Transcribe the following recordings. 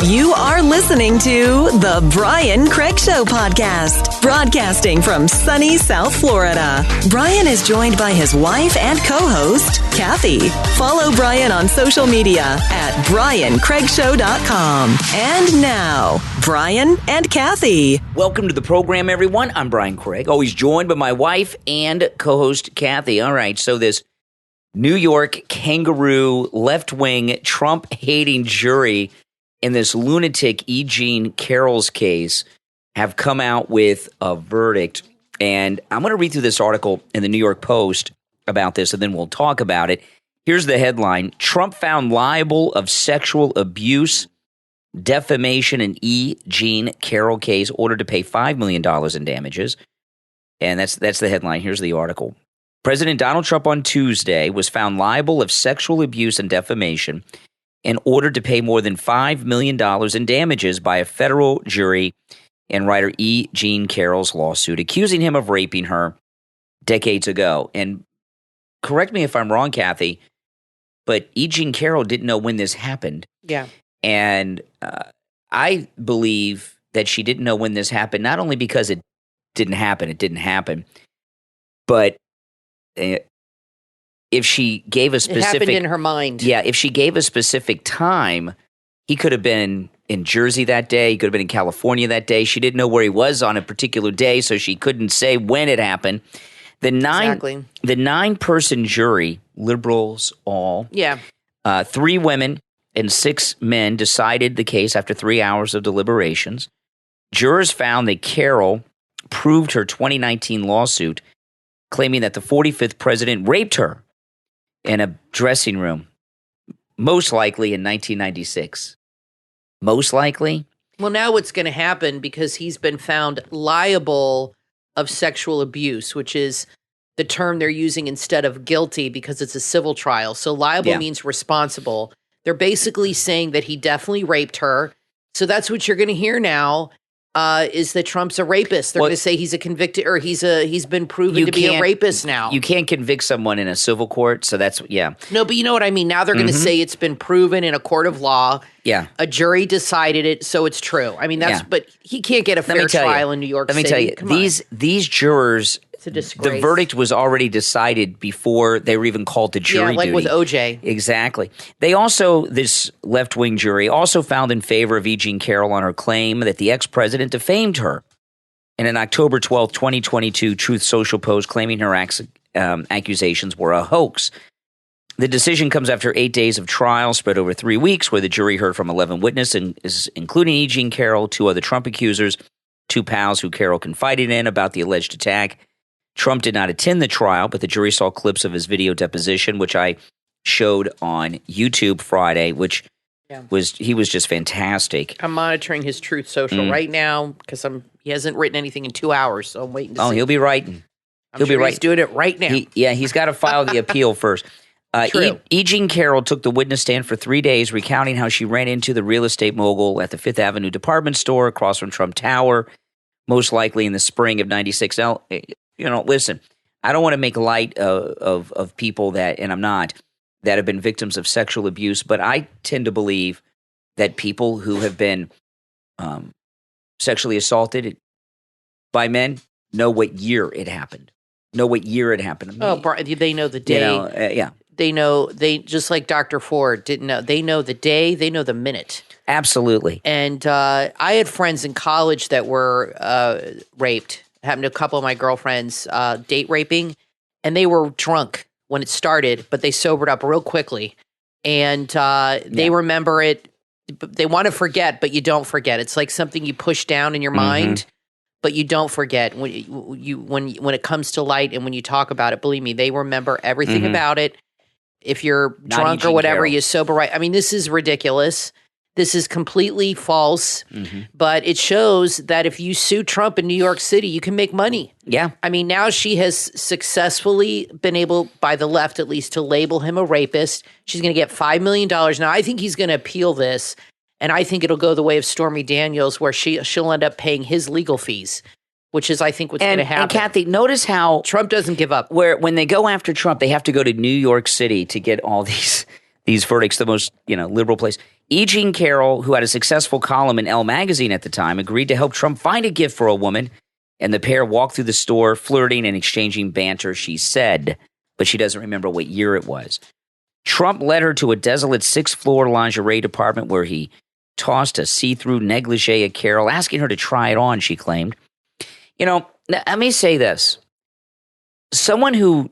You are listening to The Brian Craig Show podcast, broadcasting from sunny South Florida. Brian is joined by his wife and co-host, Kathy. Follow Brian on social media at BrianCraigShow.com. And now, Brian and Kathy. Welcome to the program, everyone. I'm Brian Craig, always joined by my wife and co-host, Kathy. All right, so this New York kangaroo, left-wing, Trump-hating jury in this lunatic E. Jean Carroll's case have come out with a verdict. And I'm going to read through this article in the New York Post about this, and then we'll talk about it. Here's the headline: Trump found liable of sexual abuse, defamation in E. Jean Carroll case, ordered to pay $5 million in damages. And that's the headline. Here's the article. President Donald Trump on Tuesday was found liable of sexual abuse and defamation and ordered to pay more than $5 million in damages by a federal jury in writer E. Jean Carroll's lawsuit, accusing him of raping her decades ago. And correct me if I'm wrong, Kathy, but E. Jean Carroll didn't know when this happened. Yeah. And I believe that she didn't know when this happened, not only because it didn't happen, but if she gave a specific... It happened in her mind. Yeah, if she gave a specific time, he could have been in Jersey that day. He could have been in California that day. She didn't know where he was on a particular day, so she couldn't say when it happened. The 9-person jury, liberals all, 3 women and 6 men decided the case after 3 hours of deliberations. Jurors found that Carroll proved her 2019 lawsuit, claiming that the 45th president raped her in a dressing room, most likely in 1996. Most likely? Well, now what's going to happen, because he's been found liable of sexual abuse, which is the term they're using instead of guilty because it's a civil trial. So liable means responsible. They're basically saying that he definitely raped her. So that's what you're going to hear now. Is that Trump's a rapist. They're going to say he's a convicted, or he's been proven to be a rapist now. You can't convict someone in a civil court, so that's, No, but you know what I mean? Now they're going to say it's been proven in a court of law. Yeah. A jury decided it, so it's true. I mean, but he can't get a fair trial in New York City. Let me tell you, these jurors, it's a disgrace. The verdict was already decided before they were even called to jury duty. Yeah, like with OJ. Exactly. They also, this left-wing jury, also found in favor of E. Jean Carroll on her claim that the ex-president defamed her in an October 12, 2022 Truth Social post claiming her accusations were a hoax. The decision comes after 8 days of trial spread over 3 weeks, where the jury heard from 11 witnesses, including E. Jean Carroll, 2 other Trump accusers, 2 pals who Carroll confided in about the alleged attack. Trump did not attend the trial, but the jury saw clips of his video deposition, which I showed on YouTube Friday, which he was just fantastic. I'm monitoring his Truth Social right now because he hasn't written anything in 2 hours, so I'm waiting to see. Oh, he'll be writing. He's doing it right now. He's got to file the appeal first. E. Jean Carroll took the witness stand for 3 days, recounting how she ran into the real estate mogul at the Fifth Avenue department store across from Trump Tower, most likely in the spring of 96. Now, listen, I don't want to make light of people that, and I'm not, that have been victims of sexual abuse, but I tend to believe that people who have been sexually assaulted by men know what year it happened. They know the day. They just like Dr. Ford didn't know. They know the day. They know the minute. Absolutely. And I had friends in college that were raped. Happened to a couple of my girlfriends, date raping, and they were drunk when it started, but they sobered up real quickly. And they remember it. They want to forget, but you don't forget. It's like something you push down in your mind, but you don't forget. When it comes to light and when you talk about it, believe me, they remember everything about it. If you're drunk or whatever, you sober right. I mean, this is ridiculous. This is completely false, but it shows that if you sue Trump in New York City, you can make money. Yeah. I mean, now she has successfully been able, by the left at least, to label him a rapist. She's going to get $5 million. Now, I think he's going to appeal this, and I think it'll go the way of Stormy Daniels, where she'll end up paying his legal fees, which is, I think, what's going to happen. And Kathy, notice how Trump doesn't give up. When they go after Trump, they have to go to New York City to get all these these verdicts, the most, liberal place. E. Jean Carroll, who had a successful column in Elle magazine at the time, agreed to help Trump find a gift for a woman, and the pair walked through the store, flirting and exchanging banter, she said, but she doesn't remember what year it was. Trump led her to a desolate 6th-floor lingerie department where he tossed a see-through negligee at Carroll, asking her to try it on, she claimed. Let me say this. Someone who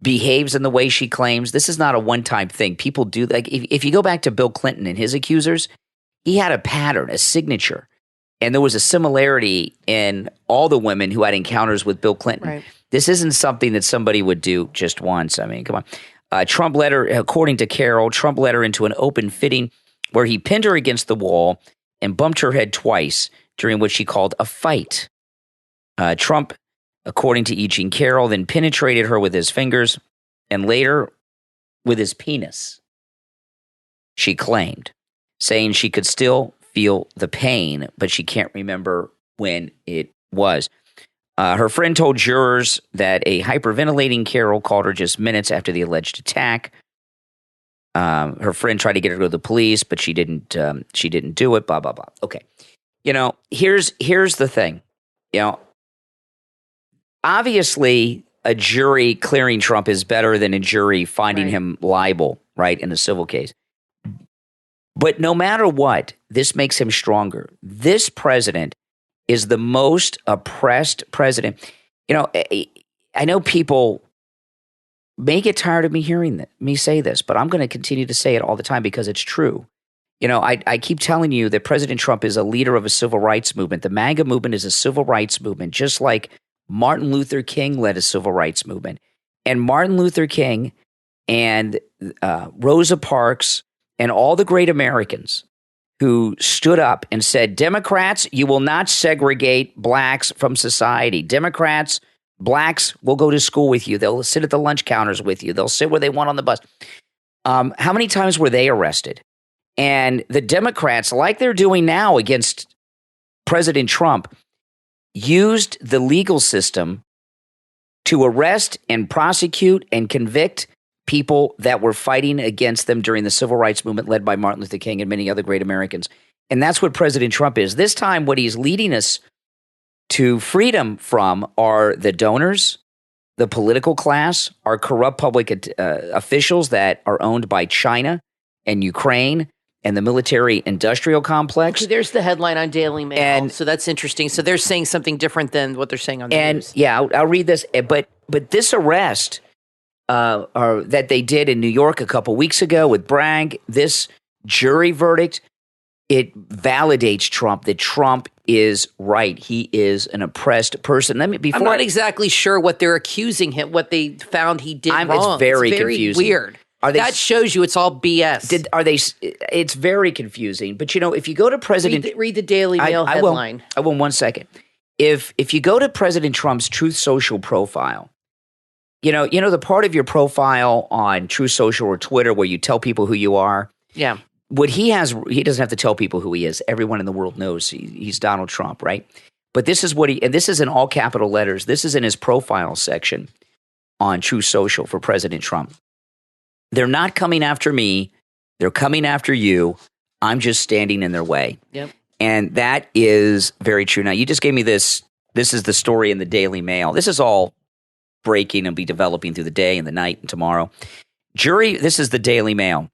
behaves in the way she claims, this is not a one-time thing. People do, like, if you go back to Bill Clinton and his accusers, he had a pattern, a signature. And there was a similarity in all the women who had encounters with Bill Clinton. Right. This isn't something that somebody would do just once. I mean, come on. Trump led her, according to Carroll, Trump led her into an open fitting where he pinned her against the wall and bumped her head twice during what she called a fight. Trump, according to E. Jean Carroll, then penetrated her with his fingers and later with his penis, she claimed, saying she could still feel the pain, but she can't remember when it was. Her friend told jurors that a hyperventilating Carroll called her just minutes after the alleged attack. Her friend tried to get her to go to the police, but she didn't. She didn't do it. Blah blah blah. Okay, here's the thing. Obviously, a jury clearing Trump is better than a jury finding him liable, right, in a civil case. But no matter what, this makes him stronger. This president is the most oppressed president. I know people may get tired of me hearing me say this, but I'm going to continue to say it all the time because it's true. I keep telling you that President Trump is a leader of a civil rights movement. The MAGA movement is a civil rights movement, just like Martin Luther King led a civil rights movement. And Martin Luther King and Rosa Parks and all the great Americans who stood up and said, Democrats, you will not segregate blacks from society. Democrats, blacks will go to school with you. They'll sit at the lunch counters with you. They'll sit where they want on the bus. How many times were they arrested? And the Democrats, like they're doing now against President Trump, used the legal system to arrest and prosecute and convict people that were fighting against them during the civil rights movement led by Martin Luther King and many other great Americans. And that's what President Trump is. This time, what he's leading us to freedom from are the donors, the political class, our corrupt public officials that are owned by China and Ukraine and the military-industrial complex. Okay, there's the headline on Daily Mail, so that's interesting. So they're saying something different than what they're saying on the news. Yeah, I'll read this. But this arrest that they did in New York a couple weeks ago with Bragg, this jury verdict, it validates Trump, that Trump is right. He is an oppressed person. I'm not exactly sure what they're accusing him, what they found he did wrong. It's very confusing. Weird. That shows you it's all BS. It's very confusing. But if you go to President, read the Daily Mail headline. I will 1 second. If you go to President Trump's Truth Social profile, the part of your profile on Truth Social or Twitter where you tell people who you are. Yeah. What he doesn't have to tell people who he is. Everyone in the world knows he's Donald Trump, right? But this is and this is in all capital letters. This is in his profile section on Truth Social for President Trump. They're not coming after me. They're coming after you. I'm just standing in their way. Yep. And that is very true. Now, you just gave me this. This is the story in the Daily Mail. This is all breaking and be developing through the day and the night and tomorrow. Jury, this is the Daily Mail.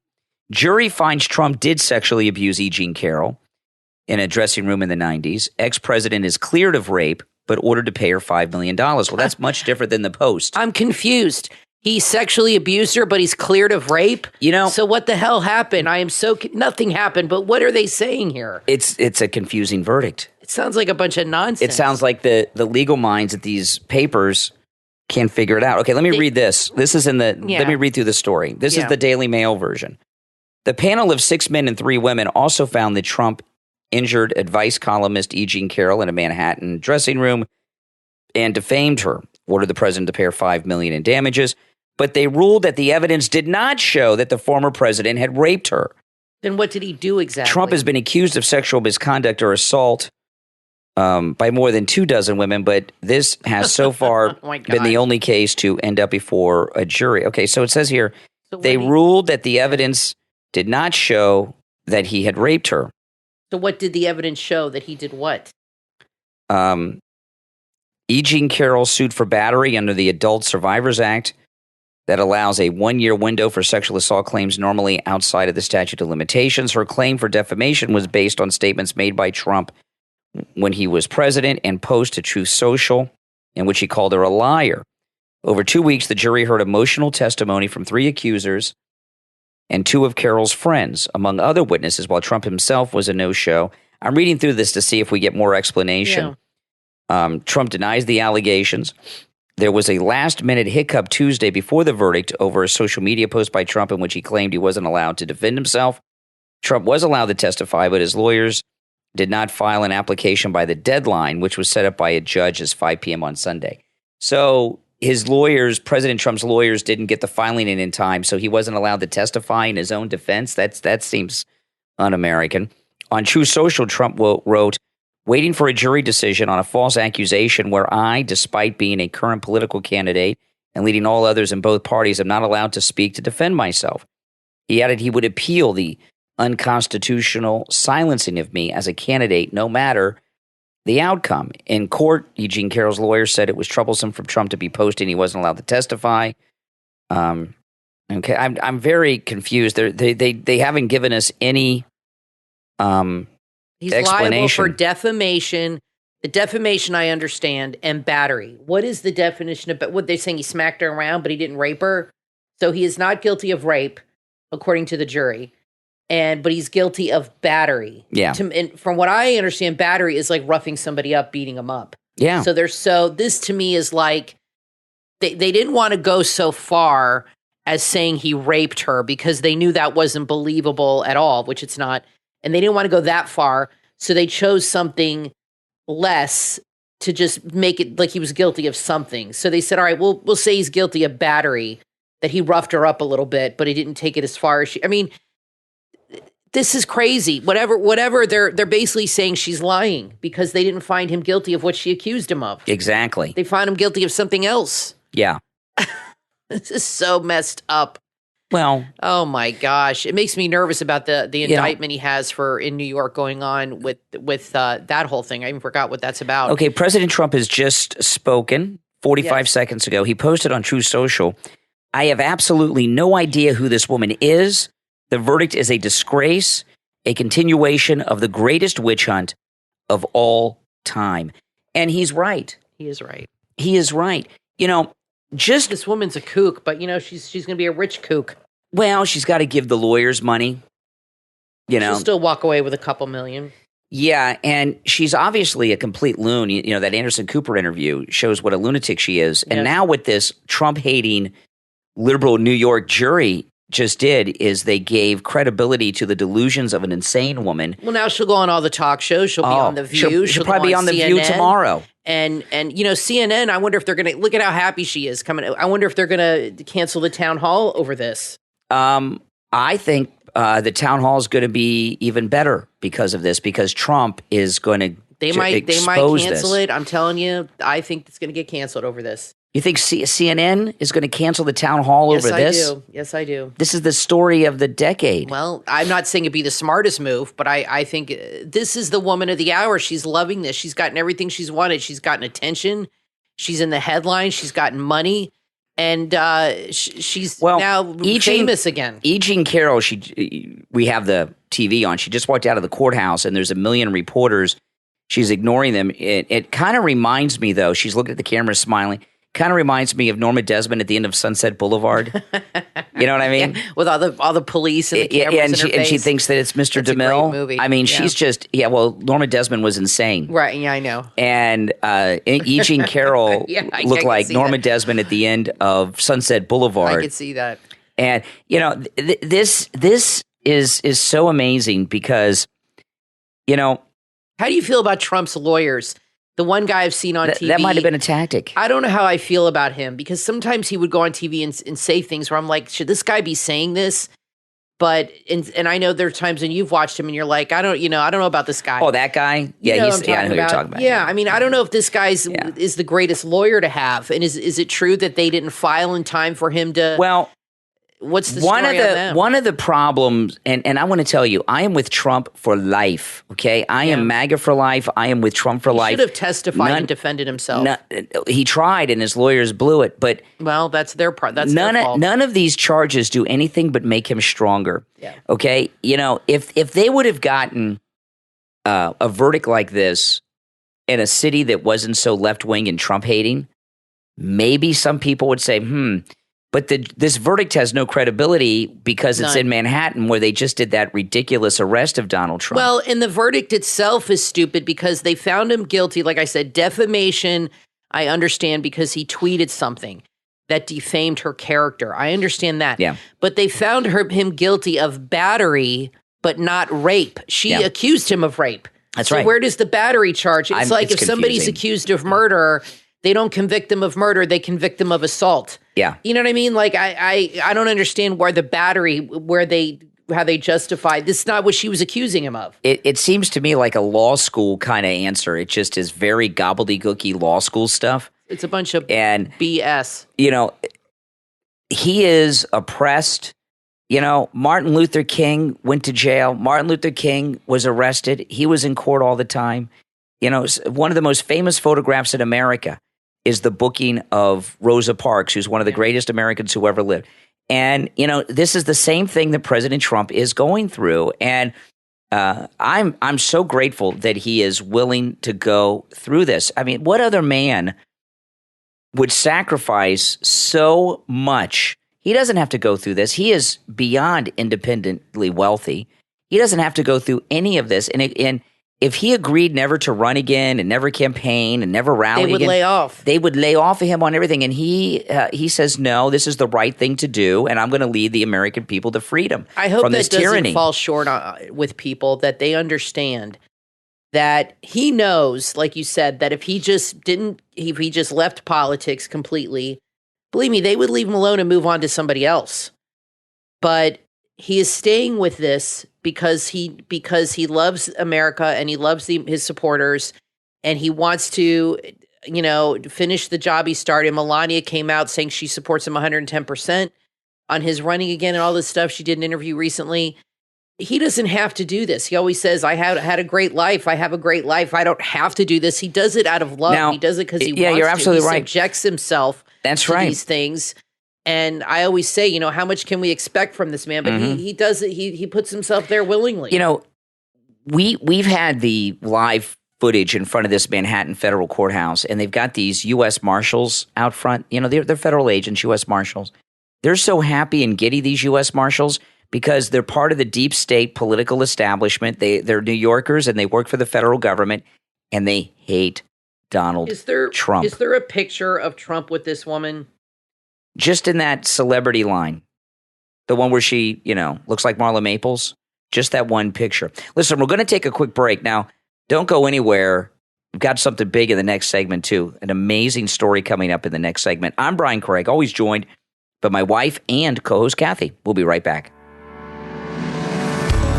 Jury finds Trump did sexually abuse E. Jean Carroll in a dressing room in the 90s. Ex-president is cleared of rape, but ordered to pay her $5 million. Well, that's much different than the Post. I'm confused. He sexually abused her, but he's cleared of rape? So what the hell happened? Nothing happened, but what are they saying here? It's a confusing verdict. It sounds like a bunch of nonsense. It sounds like the legal minds at these papers can't figure it out. Okay, let me read this. This is let me read through the story. This is the Daily Mail version. The panel of 6 men and 3 women also found that Trump injured advice columnist E. Jean Carroll in a Manhattan dressing room and defamed her, ordered the president to pay her $5 million in damages. But they ruled that the evidence did not show that the former president had raped her. Then what did he do exactly? Trump has been accused of sexual misconduct or assault by more than 24 women, but this has so far been the only case to end up before a jury. Okay, so it says here, They ruled that the evidence did not show that he had raped her. So what did the evidence show? That he did what? E. Jean Carroll sued for battery under the Adult Survivors Act that allows a 1-year window for sexual assault claims normally outside of the statute of limitations. Her claim for defamation was based on statements made by Trump when he was president and post to Truth Social, in which he called her a liar. Over 2 weeks, the jury heard emotional testimony from 3 accusers and 2 of Carroll's friends, among other witnesses, while Trump himself was a no-show. I'm reading through this to see if we get more explanation. Yeah. Trump denies the allegations. There was a last-minute hiccup Tuesday before the verdict over a social media post by Trump in which he claimed he wasn't allowed to defend himself. Trump was allowed to testify, but his lawyers did not file an application by the deadline, which was set up by a judge as 5 p.m. on Sunday. So his lawyers, President Trump's lawyers, didn't get the filing in time, so he wasn't allowed to testify in his own defense. That seems un-American. On Truth Social, Trump wrote, waiting for a jury decision on a false accusation where I, despite being a current political candidate and leading all others in both parties, am not allowed to speak to defend myself. He added he would appeal the unconstitutional silencing of me as a candidate, no matter the outcome. In court, Eugene Carroll's lawyer said it was troublesome for Trump to be posting. He wasn't allowed to testify. Okay, I'm very confused. They haven't given us any He's explanation. Liable for defamation. The defamation I understand, and battery. What is the definition of what they're saying? He smacked her around, but he didn't rape her. So he is not guilty of rape, according to the jury. But he's guilty of battery. Yeah. And from what I understand, battery is like roughing somebody up, beating them up. Yeah. So this to me is like they didn't want to go so far as saying he raped her because they knew that wasn't believable at all, which it's not. And they didn't want to go that far. So they chose something less to just make it like he was guilty of something. So they said, all right, we'll say he's guilty of battery, that he roughed her up a little bit, but he didn't take it as far as I mean, this is crazy. Whatever, they're basically saying she's lying because they didn't find him guilty of what she accused him of. Exactly. They found him guilty of something else. Yeah. This is so messed up. Well, oh my gosh, it makes me nervous about the indictment he has in New York going on with that whole thing. I even forgot what that's about. Okay, President Trump has just spoken 45 seconds ago. He posted on Truth Social, I have absolutely no idea who this woman is. The verdict is a disgrace, a continuation of the greatest witch hunt of all time. And he's right. He is right. He is right. You know, just this woman's a kook, but you know, she's going to be a rich kook. Well, she's got to give the lawyers money. You know, she'll still walk away with a couple million. Yeah, and she's obviously a complete loon. You know, that Anderson Cooper interview shows what a lunatic she is. And now what this Trump-hating liberal New York jury just did is they gave credibility to the delusions of an insane woman. Well, now she'll go on all the talk shows. She'll be on The View. She'll probably be on The View tomorrow. And you know, CNN, I wonder if they're going to – look at how happy she is coming. I wonder if they're going to cancel the town hall over this. I think the town hall is going to be even better because of this, because Trump is going to They might cancel it. I'm telling you, I think it's going to get canceled over this. You think CNN is going to cancel the town hall over this? Yes, I do. This is the story of the decade. Well, I'm not saying it'd be the smartest move, but I think this is the woman of the hour. She's loving this. She's gotten everything she's wanted. She's gotten attention. She's in the headlines. She's gotten money. And she's now famous again. E. Jean Carroll, we have the TV on. She just walked out of the courthouse, and there's a million reporters. She's ignoring them. It kind of reminds me, though, she's looking at the camera smiling. Kind of reminds me of Norma Desmond at the end of Sunset Boulevard. You know what I mean? Yeah, with all the police and the cameras and she thinks that it's Mr. DeMille. A great movie. I mean, she's just well, Norma Desmond was insane. Right, yeah, I know. And E. Jean Carroll looked like Norma Desmond at the end of Sunset Boulevard. I could see that. And you know, this is so amazing because, you know, how do you feel about Trump's lawyers? The one guy I've seen on TV. That might have been a tactic. I don't know how I feel about him because sometimes he would go on TV and say things where I'm like, should this guy be saying this? But and I know there are times when you've watched him and you're like, I don't know about this guy. Oh, that guy? Yeah, I know who you're talking about. Yeah, I mean, I don't know if this guy is the greatest lawyer to have. And is it true that they didn't file in time for him to? Well, What's the story on them? One of the problems, and I want to tell you, I am with Trump for life, okay? I am MAGA for life. I am with Trump for life. He should have testified and defended himself. He tried, and his lawyers blew it. But well, that's their part. That's their fault. None of these charges do anything but make him stronger, okay? If they would have gotten a verdict like this in a city that wasn't so left-wing and Trump-hating, maybe some people would say, but this verdict has no credibility because it's in Manhattan where they just did that ridiculous arrest of Donald Trump. Well, and the verdict itself is stupid because they found him guilty. Like I said, defamation, I understand because he tweeted something that defamed her character. I understand that. Yeah. But they found him guilty of battery, but not rape. She accused him of rape. That's right. So where does the battery charge? It's like if somebody's confusing. accused of murder, they don't convict them of murder, they convict them of assault. Yeah. You know what I mean? Like I don't understand where the battery, how they justify this is not what she was accusing him of. It seems to me like a law school kind of answer. It just is very gobbledygooky law school stuff. It's a bunch of BS. He is oppressed. Martin Luther King went to jail. Martin Luther King was arrested. He was in court all the time. One of the most famous photographs in America is the booking of Rosa Parks, who's one of the greatest Americans who ever lived. And, this is the same thing that President Trump is going through. And I'm so grateful that he is willing to go through this. I mean, what other man would sacrifice so much? He doesn't have to go through this. He is beyond independently wealthy. He doesn't have to go through any of this. And if he agreed never to run again and never campaign and never rally again, they would lay off of him on everything. And he says, no, this is the right thing to do, and I'm going to lead the American people to freedom from this tyranny. I hope that doesn't fall short with people, that they understand that he knows, like you said, that if he just left politics completely, believe me, they would leave him alone and move on to somebody else. But he is staying with this because he loves America and he loves his supporters, and he wants to, finish the job he started. Melania came out saying she supports him 110% on his running again and all this stuff. She did an interview recently. He doesn't have to do this. He always says, I had a great life. I have a great life. I don't have to do this. He does it out of love. Now, he does it because he wants to. You're absolutely right. He subjects himself to these things. And I always say, how much can we expect from this man? But he does it. He puts himself there willingly. We've had the live footage in front of this Manhattan federal courthouse, and they've got these U.S. Marshals out front. They're federal agents, U.S. Marshals. They're so happy and giddy, these U.S. Marshals, because they're part of the deep state political establishment. They're New Yorkers, and they work for the federal government, and they hate Donald Trump. Is there a picture of Trump with this woman? Just in that celebrity line, the one where she, looks like Marla Maples, just that one picture. Listen, we're going to take a quick break. Now, don't go anywhere. We've got something big in the next segment, too. An amazing story coming up in the next segment. I'm Brian Craig, always joined by my wife and co-host Kathy. We'll be right back.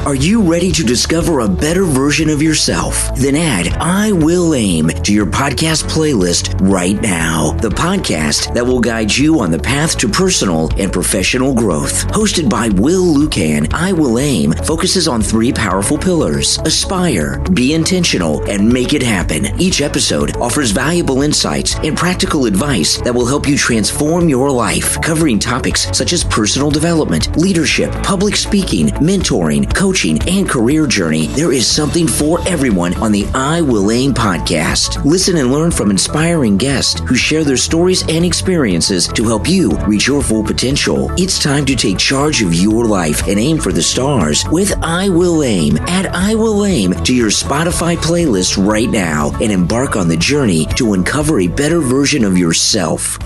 Are you ready to discover a better version of yourself? Then add I Will Aim to your podcast playlist right now. The podcast that will guide you on the path to personal and professional growth. Hosted by Will Lucan, I Will Aim focuses on 3 powerful pillars: aspire, be intentional, and make it happen. Each episode offers valuable insights and practical advice that will help you transform your life, covering topics such as personal development, leadership, public speaking, mentoring, coaching, and career journey. There is something for everyone on the I Will Aim podcast. Listen and learn from inspiring guests who share their stories and experiences to help you reach your full potential. It's time to take charge of your life and aim for the stars with I Will Aim. Add I Will Aim to your Spotify playlist right now and embark on the journey to uncover a better version of yourself.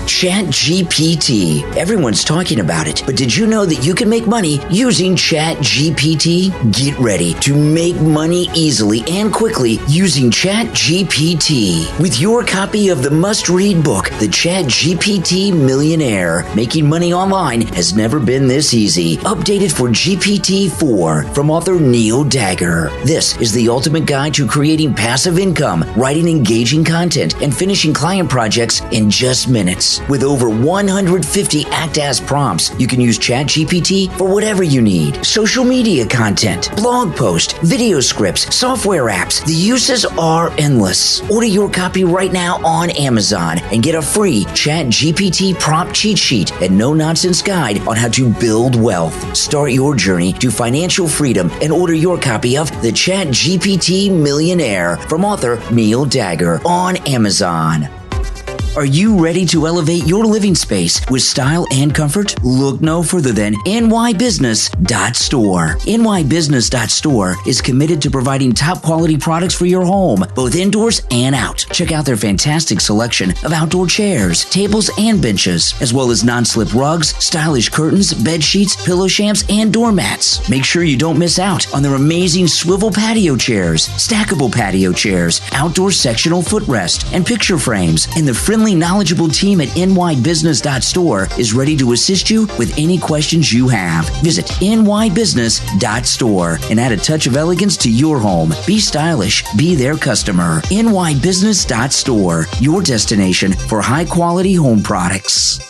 ChatGPT. Everyone's talking about it, but did you know that you can make money using ChatGPT? Get ready to make money easily and quickly using ChatGPT. With your copy of the must-read book, The ChatGPT Millionaire, making money online has never been this easy. Updated for GPT-4 from author Neil Dagger. This is the ultimate guide to creating passive income, writing engaging content, and finishing client projects in just minutes. With over 150 act-as prompts, you can use ChatGPT for whatever you need. Social media content, blog posts, video scripts, software apps. The uses are endless. Order your copy right now on Amazon and get a free ChatGPT prompt cheat sheet and no-nonsense guide on how to build wealth. Start your journey to financial freedom and order your copy of The ChatGPT Millionaire from author Neil Dagger on Amazon. Are you ready to elevate your living space with style and comfort? Look no further than nybusiness.store. nybusiness.store is committed to providing top quality products for your home, both indoors and out. Check out their fantastic selection of outdoor chairs, tables, and benches, as well as non-slip rugs, stylish curtains, bed sheets, pillow shams, and doormats. Make sure you don't miss out on their amazing swivel patio chairs, stackable patio chairs, outdoor sectional footrest, and picture frames, and the friendly, knowledgeable team at nybusiness.store is ready to assist you with any questions you have. Visit nybusiness.store and add a touch of elegance to your home. Be stylish. Be their customer. nybusiness.store, your destination for high-quality home products.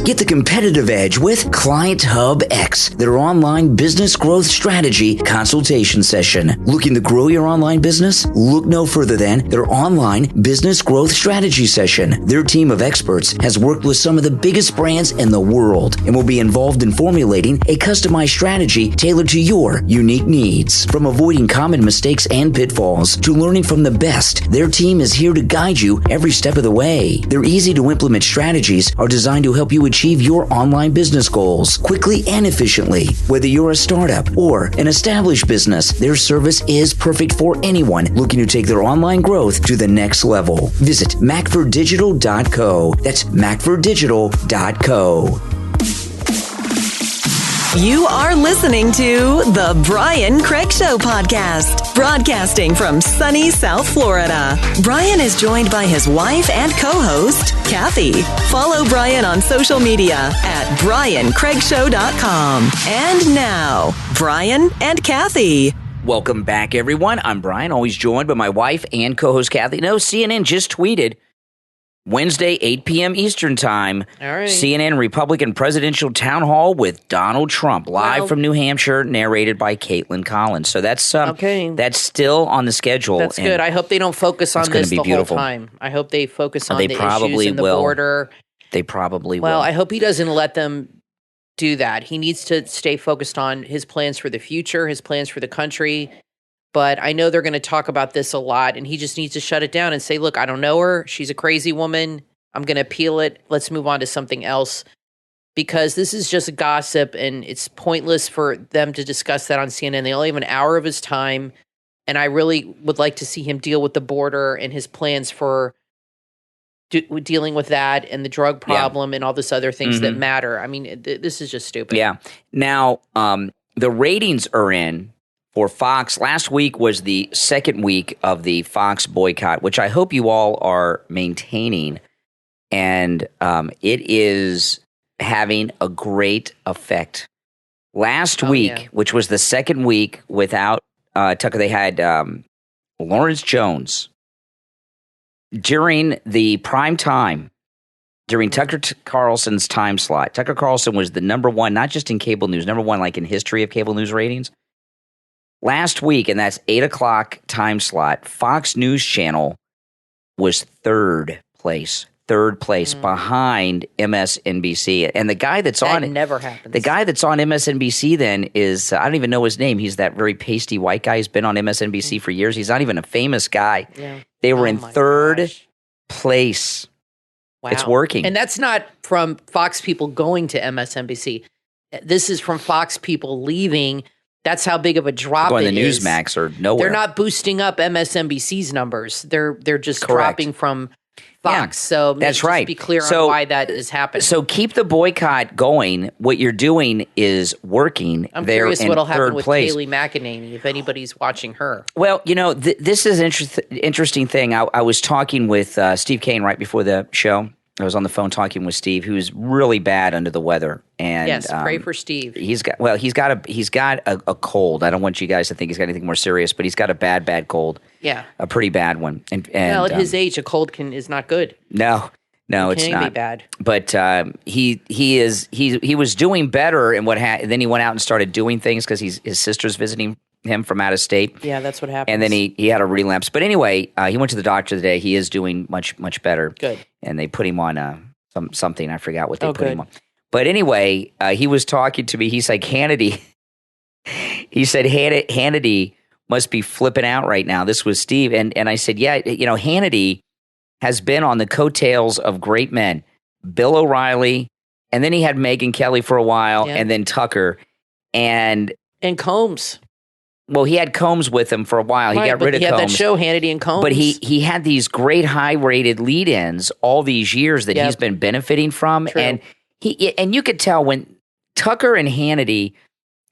Get the competitive edge with Client Hub X, their online business growth strategy consultation session. Looking to grow your online business? Look no further than their online business growth strategy session. Their team of experts has worked with some of the biggest brands in the world and will be involved in formulating a customized strategy tailored to your unique needs. From avoiding common mistakes and pitfalls to learning from the best, their team is here to guide you every step of the way. Their easy to implement strategies are designed to help you achieve your online business goals quickly and efficiently. Whether you're a startup or an established business, their service is perfect for anyone looking to take their online growth to the next level. Visit macforddigital.co. That's macforddigital.co. You are listening to The Brian Craig Show podcast, broadcasting from sunny South Florida. Brian is joined by his wife and co-host, Kathy. Follow Brian on social media at briancraigshow.com. And now, Brian and Kathy. Welcome back, everyone. I'm Brian, always joined by my wife and co-host Kathy. No, CNN just tweeted Wednesday, 8 p.m. Eastern Time. All right. CNN Republican Presidential Town Hall with Donald Trump, live from New Hampshire, narrated by Caitlin Collins. So that's okay. That's still on the schedule. That's good. I hope they don't focus on this the whole time. I hope they focus on the issues in the border. They probably will. Well, I hope he doesn't let them do that. He needs to stay focused on his plans for the future, his plans for the country. But I know they're going to talk about this a lot, and he just needs to shut it down and say, look, I don't know her. She's a crazy woman. I'm going to appeal it. Let's move on to something else, because this is just gossip, and it's pointless for them to discuss that on CNN. They only have an hour of his time, and I really would like to see him deal with the border and his plans for dealing with that and the drug problem and all this other things that matter. I mean, this is just stupid. Yeah. Now, the ratings are in for Fox. Last week was the second week of the Fox boycott, which I hope you all are maintaining. And it is having a great effect. Last week, which was the second week without Tucker, they had Lawrence Jones. During the prime time, during Tucker Carlson's time slot, Tucker Carlson was the number one, not just in cable news, number one like in history of cable news ratings. Last week, and that's 8 o'clock time slot, Fox News Channel was third place behind MSNBC. And the guy that's on never happens. The guy that's on MSNBC then is I don't even know his name. He's that very pasty white guy who's been on MSNBC for years. He's not even a famous guy. Yeah. They were in third place. Wow. It's working. And that's not from Fox people going to MSNBC. This is from Fox people leaving. That's how big of a drop it is. Going to Newsmax or nowhere. They're not boosting up MSNBC's numbers. They're just dropping from Fox. Yeah, so that's right. Be clear on why that is happening. So keep the boycott going. What you're doing is working. I'm curious what'll happen with Kayleigh McEnany if anybody's watching her. Well, you know, this is an interesting thing. I was talking with Steve Kane right before the show. I was on the phone talking with Steve, who's really bad under the weather. And yes, pray for Steve. He's got a cold. I don't want you guys to think he's got anything more serious, but he's got a bad cold. Yeah, a pretty bad one. And well, at his age, a cold is not good. No, No, It it's can't be not bad. But he was doing better, and then he went out and started doing things because his sister's visiting him from out of state. Yeah, that's what happened. And then he had a relapse. But anyway, he went to the doctor today. He is doing much better. Good. And they put him on something. I forgot what they put good. him on. But anyway, he was talking to me. He's like, Hannity. He said Hannity must be flipping out right now. This was Steve. And I said, yeah, Hannity has been on the coattails of great men. Bill O'Reilly, and then he had Megyn Kelly for a while, and then Tucker. And Combs. Well, he had Combs with him for a while. He got rid of Combs. He had that show, Hannity and Combs. But he had these great high-rated lead-ins all these years that he's been benefiting from. True. And you could tell when Tucker and Hannity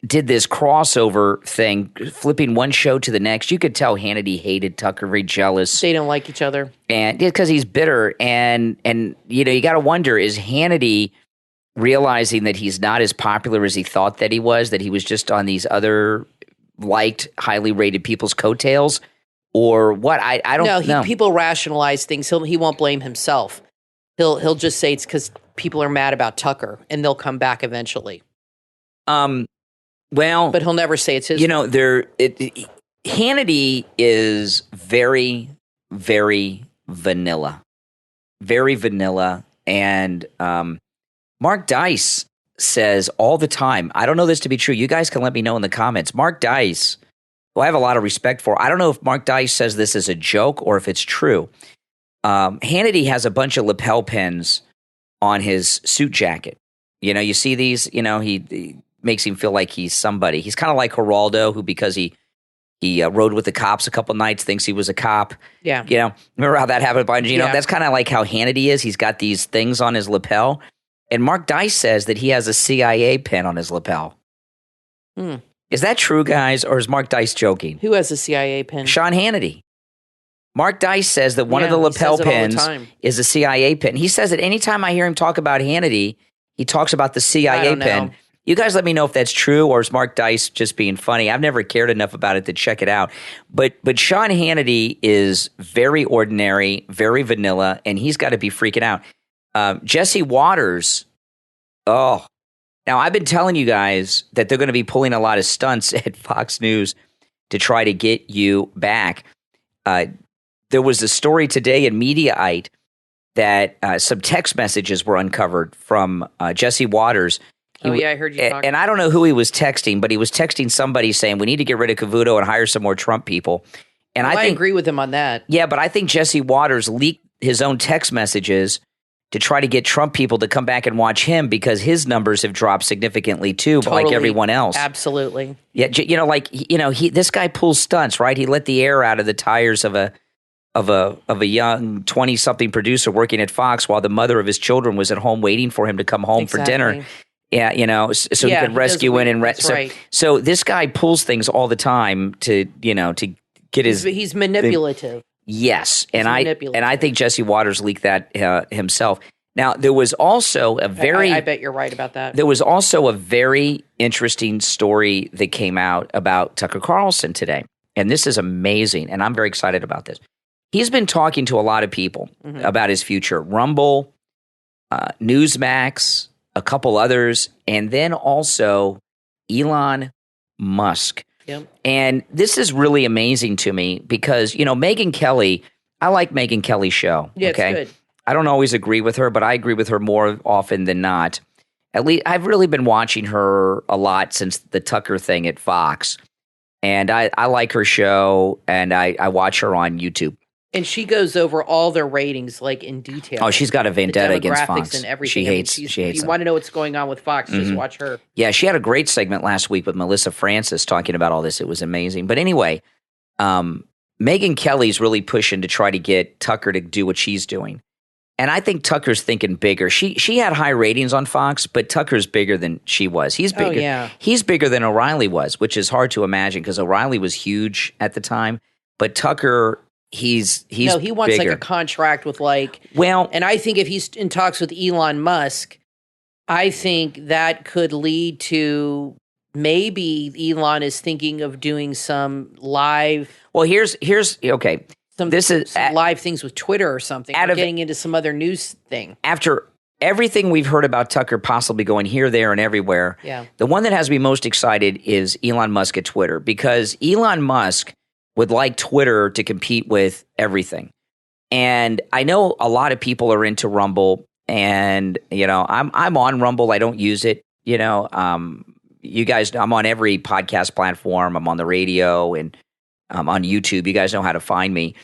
did this crossover thing, flipping one show to the next, you could tell Hannity hated Tucker, very jealous. They don't like each other. And because he's bitter. And you got to wonder, is Hannity realizing that he's not as popular as he thought that he was just on these other liked, highly rated people's coattails, or what? I don't know. People rationalize things. He won't blame himself. He'll just say it's because people are mad about Tucker, and they'll come back eventually. Well, but he'll never say it's his. Hannity is very, very vanilla, and Mark Dice says all the time, I don't know this to be true. You guys can let me know in the comments. Mark Dice, who I have a lot of respect for, I don't know if Mark Dice says this as a joke or if it's true. Hannity has a bunch of lapel pins on his suit jacket. You see these, he makes him feel like he's somebody. He's kind of like Geraldo, who because he rode with the cops a couple nights, thinks he was a cop. Yeah. Remember how that happened, Bungie? That's kind of like how Hannity is. He's got these things on his lapel. And Mark Dice says that he has a CIA pin on his lapel. Is that true, guys, or is Mark Dice joking? Who has a CIA pin? Sean Hannity. Mark Dice says that one of the lapel pins is a CIA pin. He says that anytime I hear him talk about Hannity, he talks about the CIA pin. You guys let me know if that's true, or is Mark Dice just being funny? I've never cared enough about it to check it out. But Sean Hannity is very ordinary, very vanilla, and he's got to be freaking out. Jesse Waters, now I've been telling you guys that they're going to be pulling a lot of stunts at Fox News to try to get you back. There was a story today in Mediaite that some text messages were uncovered from Jesse Waters. I heard you talking. And I don't know who he was texting, but he was texting somebody saying, we need to get rid of Cavuto and hire some more Trump people. And I agree with him on that. Yeah, but I think Jesse Waters leaked his own text messages to try to get Trump people to come back and watch him because his numbers have dropped significantly too, totally. like everyone else. Absolutely. Yeah, this guy pulls stunts, right? He let the air out of the tires of a young 20-something producer working at Fox while the mother of his children was at home waiting for him to come home for dinner. Yeah, so he could rescue in and right. So this guy pulls things all the time to get his. He's manipulative. Yes, and I think Jesse Waters leaked that himself. Now there was also a very. I bet you're right about that. There was also a very interesting story that came out about Tucker Carlson today, and this is amazing, and I'm very excited about this. He's been talking to a lot of people about his future, Rumble, Newsmax, a couple others, and then also Elon Musk. Yep. And this is really amazing to me because, Megyn Kelly, I like Megyn Kelly's show. Yeah, okay? It's good. I don't always agree with her, but I agree with her more often than not. At least I've really been watching her a lot since the Tucker thing at Fox. And I like her show, and I watch her on YouTube. And she goes over all their ratings, like in detail. Oh, she's got a vendetta against Fox. And everything. She hates. If you want to know what's going on with Fox, just watch her. Yeah, she had a great segment last week with Melissa Francis talking about all this. It was amazing. But anyway, Megyn Kelly's really pushing to try to get Tucker to do what she's doing, and I think Tucker's thinking bigger. She had high ratings on Fox, but Tucker's bigger than she was. He's bigger. Oh, yeah. He's bigger than O'Reilly was, which is hard to imagine because O'Reilly was huge at the time, but Tucker. He's no, he wants bigger. like a contract with and I think if he's in talks with Elon Musk, I think that could lead to maybe Elon is thinking of doing some live. Well, here's okay. some live things with Twitter or something. Or getting into some other news thing. After everything we've heard about Tucker possibly going here, there, and everywhere, the one that has me most excited is Elon Musk at Twitter, because Elon Musk would like Twitter to compete with everything. And I know a lot of people are into Rumble, and I'm on Rumble. I don't use it. You guys, I'm on every podcast platform. I'm on the radio and I'm on YouTube. You guys know how to find me.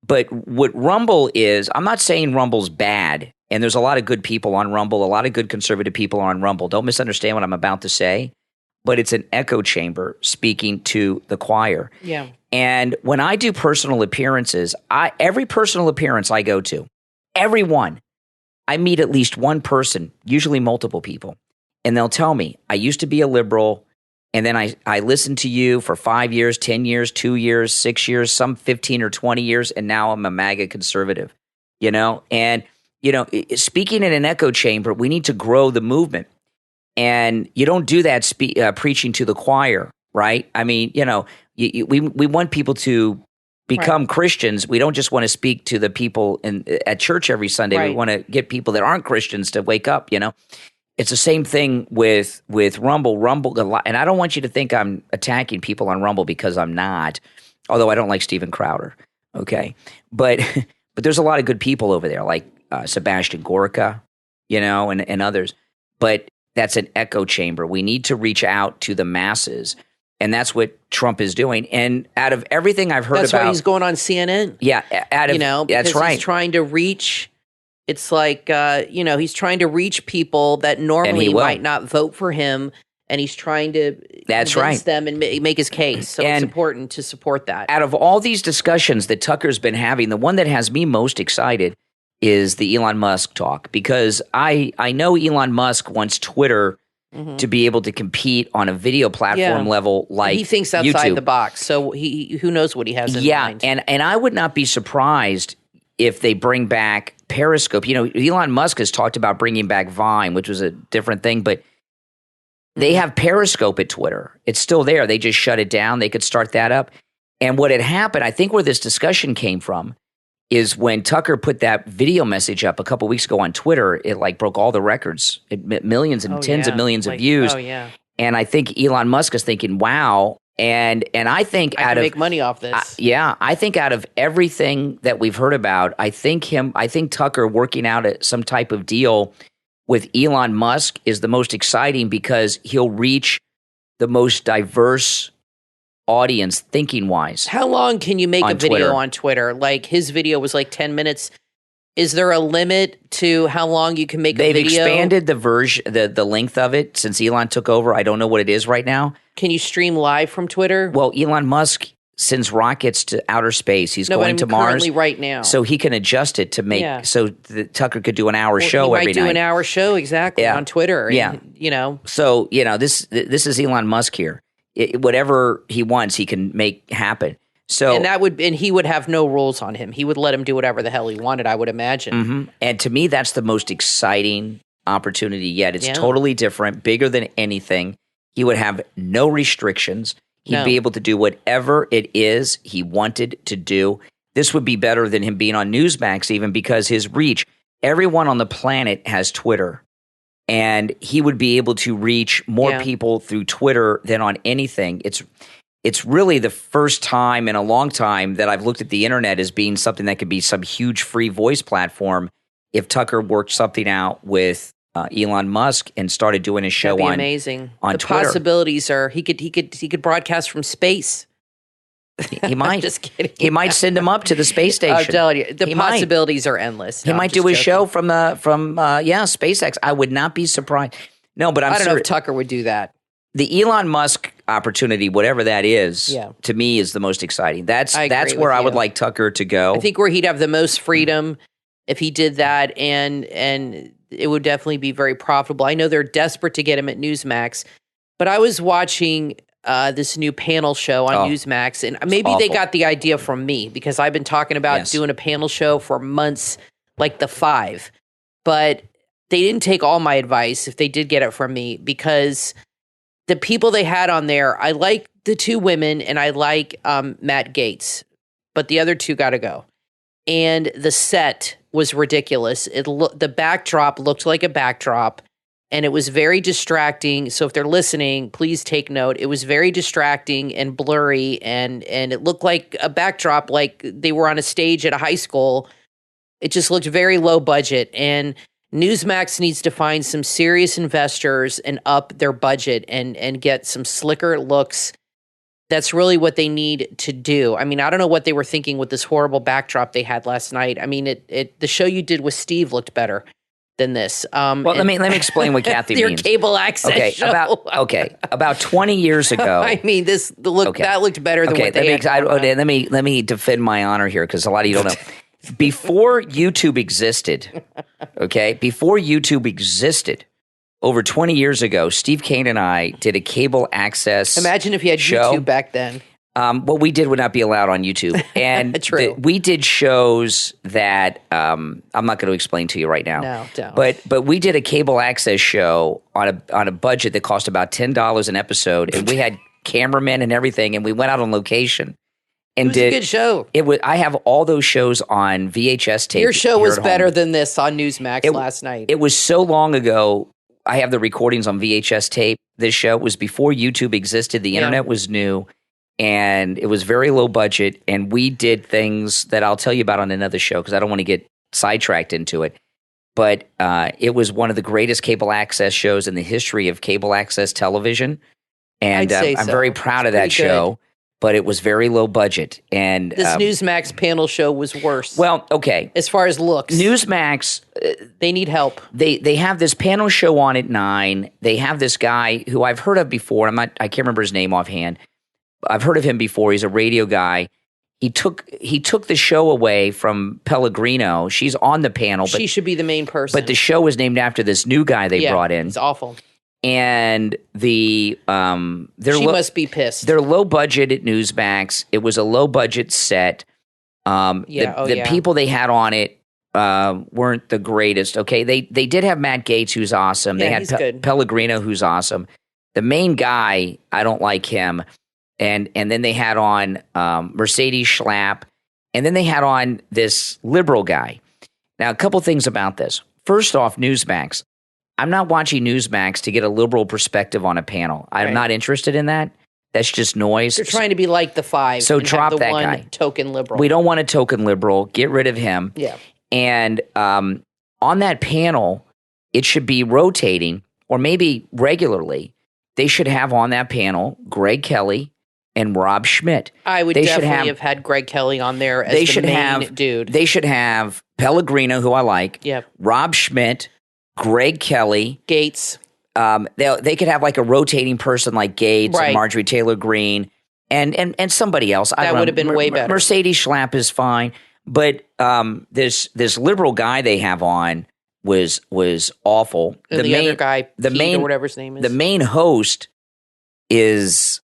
But what Rumble is, I'm not saying Rumble's bad. And there's a lot of good people on Rumble. A lot of good conservative people are on Rumble. Don't misunderstand what I'm about to say. But it's an echo chamber speaking to the choir. Yeah. And when I do personal appearances, every personal appearance I go to, everyone, I meet at least one person, usually multiple people. And they'll tell me, I used to be a liberal, and then I listened to you for 5 years, 10 years, 2 years, 6 years, some 15 or 20 years, and now I'm a MAGA conservative, And, speaking in an echo chamber, we need to grow the movement. And you don't do that preaching to the choir, right? I mean, we want people to become Christians. We don't just want to speak to the people at church every Sunday. Right. We want to get people that aren't Christians to wake up, It's the same thing with Rumble. And I don't want you to think I'm attacking people on Rumble, because I'm not, although I don't like Steven Crowder, okay? But there's a lot of good people over there, like Sebastian Gorka, and others. But that's an echo chamber. We need to reach out to the masses. And that's what Trump is doing. And out of everything I've heard that's why he's going on CNN. Yeah. That's right. He's trying to reach, it's like, he's trying to reach people that normally might not vote for him. And he's trying to convince them and make his case. So it's important to support that. Out of all these discussions that Tucker's been having, the one that has me most excited is the Elon Musk talk, because I know Elon Musk wants Twitter to be able to compete on a video platform level like he thinks outside YouTube. the box. So who knows what he has in mind. And I would not be surprised if they bring back Periscope. Elon Musk has talked about bringing back Vine, which was a different thing, but they have Periscope at Twitter. It's still there. They just shut it down. They could start that up. And what had happened, I think where this discussion came from, is when Tucker put that video message up a couple weeks ago on Twitter, it broke all the records, millions and tens of millions of views. Oh yeah. And I think Elon Musk is thinking, wow. And I think I can make money off this. I think out of everything that we've heard about, I think Tucker working out some type of deal with Elon Musk is the most exciting, because he'll reach the most diverse audience thinking wise. How long can you make a video on Twitter? Like his video was 10 minutes. Is there a limit to how long you can make a video? They've expanded the version, the length of it since Elon took over. I don't know what it is right now. Can you stream live from Twitter? Well, Elon Musk sends rockets to outer space. He's going to Mars currently right now, so he can adjust it to make so Tucker could do an hour show every night. He might do an hour show on Twitter. Yeah, So this is Elon Musk here. Whatever he wants, he can make happen. So and he would have no rules on him. He would let him do whatever the hell he wanted, I would imagine. Mm-hmm. And to me, that's the most exciting opportunity yet. It's totally different, bigger than anything. He would have no restrictions. He'd be able to do whatever it is he wanted to do. This would be better than him being on Newsmax, even, because his reach, everyone on the planet has Twitter. And he would be able to reach more people through Twitter than on anything. It's really the first time in a long time that I've looked at the internet as being something that could be some huge free voice platform. If Tucker worked something out with Elon Musk and started doing a show on amazing. On the Twitter. Possibilities are he could broadcast from space. He might. Just kidding. He might send him up to the space station. I'm telling you, the possibilities are endless. He might do his show from SpaceX. I would not be surprised. No, but I don't know if Tucker would do that. The Elon Musk opportunity, whatever that is, to me is the most exciting. That's where I would like Tucker to go. I think where he'd have the most freedom if he did that, and it would definitely be very profitable. I know they're desperate to get him at Newsmax, but I was watching this new panel show on Newsmax, and maybe they got the idea from me, because I've been talking about doing a panel show for months, like The Five, but they didn't take all my advice if they did get it from me, because the people they had on there, I like the two women, and I like Matt Gaetz. but the other two got to go. And the set was ridiculous. The backdrop looked like a backdrop, and it was very distracting. So if they're listening, please take note. It was very distracting and blurry, and it looked like a backdrop, like they were on a stage at a high school. It just looked very low budget, and Newsmax needs to find some serious investors and up their budget and get some slicker looks. That's really what they need to do. I mean, I don't know what they were thinking with this horrible backdrop they had last night. I mean, the show you did with Steve looked better than this. Well, let me explain what Kathy your means. cable access show. About 20 years ago. I mean, that looked better than what they had. Let me defend my honor here, because a lot of you don't know. Before YouTube existed, over 20 years ago, Steve Kane and I did a cable access Imagine if you had show. YouTube back then. What we did would not be allowed on YouTube. And True. We did shows that I'm not going to explain to you right now. No, don't. But we did a cable access show on a budget that cost about $10 an episode, and we had cameramen and everything, and we went out on location. And it was a good show. I have all those shows on VHS tape. Your show was better than this on Newsmax last night. It was so long ago. I have the recordings on VHS tape. This show was before YouTube existed. The internet was new, and it was very low budget. And we did things that I'll tell you about on another show, because I don't want to get sidetracked into it. But it was one of the greatest cable access shows in the history of cable access television. And I'm very proud of that show. But it was very low budget. And this Newsmax panel show was worse. Well, okay. As far as looks. Newsmax. They need help. They have this panel show on at 9. They have this guy who I've heard of before. I can't remember his name offhand. I've heard of him before. He's a radio guy. He took the show away from Pellegrino. She's on the panel. But she should be the main person. But the show was named after this new guy they brought in. It's awful. And she must be pissed. They're low budget at Newsmax. It was a low budget set. The people they had on it weren't the greatest. Okay, they did have Matt Gaetz, who's awesome. Yeah, they had Pellegrino, who's awesome. The main guy, I don't like him. And then they had on Mercedes Schlapp, and then they had on this liberal guy. Now, a couple things about this. First off, Newsmax. I'm not watching Newsmax to get a liberal perspective on a panel. I'm not interested in that. That's just noise. They're trying to be like the 5. So drop that one guy. Token liberal. We don't want a token liberal. Get rid of him. Yeah. And on that panel, it should be rotating, or maybe regularly. They should have on that panel Greg Kelly and Rob Schmidt. I would definitely have had Greg Kelly on there as the main dude. They should have Pellegrino, who I like. Yep. Rob Schmidt. Greg Kelly. Gaetz. They could have like a rotating person like Gaetz and Marjorie Taylor Greene and somebody else. That would have been way better. Mercedes Schlapp is fine. But this liberal guy they have on was awful. And the other guy, Pete, or whatever his name is. The main host is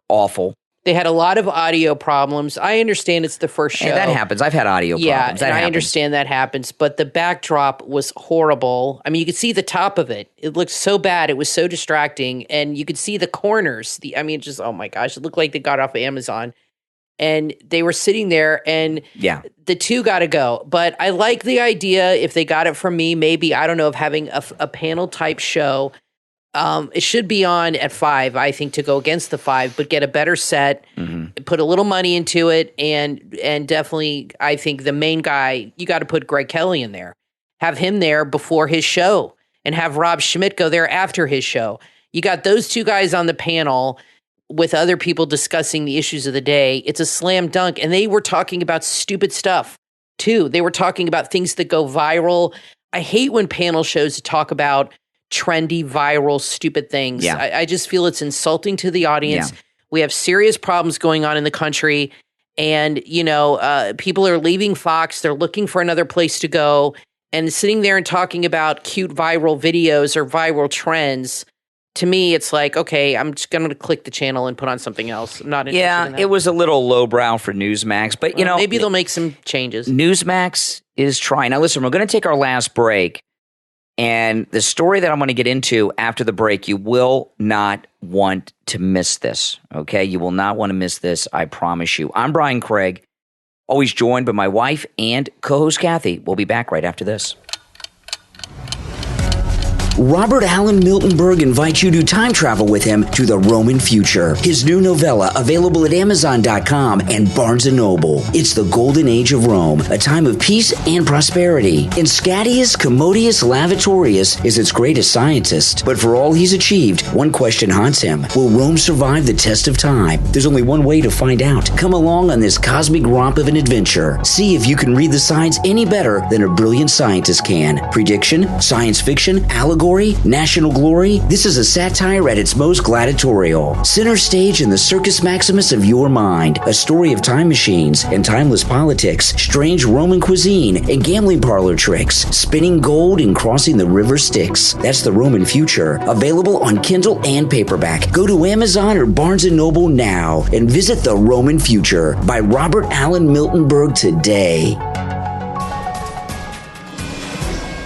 awful. They had a lot of audio problems. I understand it's the first show. And that happens. I've had audio problems. Yeah, I understand that happens. But the backdrop was horrible. I mean, you could see the top of it. It looked so bad. It was so distracting. And you could see the corners. Just, oh my gosh, it looked like they got off of Amazon. And they were sitting there, and the two got to go. But I like the idea, if they got it from me, maybe, I don't know, of having a panel-type show. It should be on at 5, I think, to go against the 5, but get a better set, put a little money into it, and definitely, I think the main guy, you got to put Greg Kelly in there. Have him there before his show, and have Rob Schmidt go there after his show. You got those two guys on the panel with other people discussing the issues of the day. It's a slam dunk, and they were talking about stupid stuff, too. They were talking about things that go viral. I hate when panel shows talk about trendy, viral, stupid things. Yeah. I just feel it's insulting to the audience. Yeah. We have serious problems going on in the country, and people are leaving Fox. They're looking for another place to go, and sitting there and talking about cute viral videos or viral trends. To me, it's like, okay, I'm just going to click the channel and put on something else. I'm not interested in that. It was a little lowbrow for Newsmax, but maybe they'll make some changes. Newsmax is trying. Now, listen, we're going to take our last break. And the story that I'm going to get into after the break, you will not want to miss this, okay? You will not want to miss this, I promise you. I'm Brian Craig. Always joined by my wife and co-host Kathy. We'll be back right after this. Robert Allen Miltenberg invites you to time travel with him to the Roman future. His new novella, available at Amazon.com and Barnes & Noble. It's the golden age of Rome, a time of peace and prosperity. And Scadius Commodius Lavatorius is its greatest scientist. But for all he's achieved, one question haunts him. Will Rome survive the test of time? There's only one way to find out. Come along on this cosmic romp of an adventure. See if you can read the signs any better than a brilliant scientist can. Prediction, science fiction, allegory, national glory. This is a satire at its most gladiatorial. Center stage in the Circus Maximus of your mind. A story of time machines and timeless politics, strange Roman cuisine and gambling parlor tricks, spinning gold and crossing the river Styx. That's the Roman future. Available on Kindle and paperback. Go to Amazon or Barnes & Noble now and visit The Roman Future by Robert Allen Miltenberg today.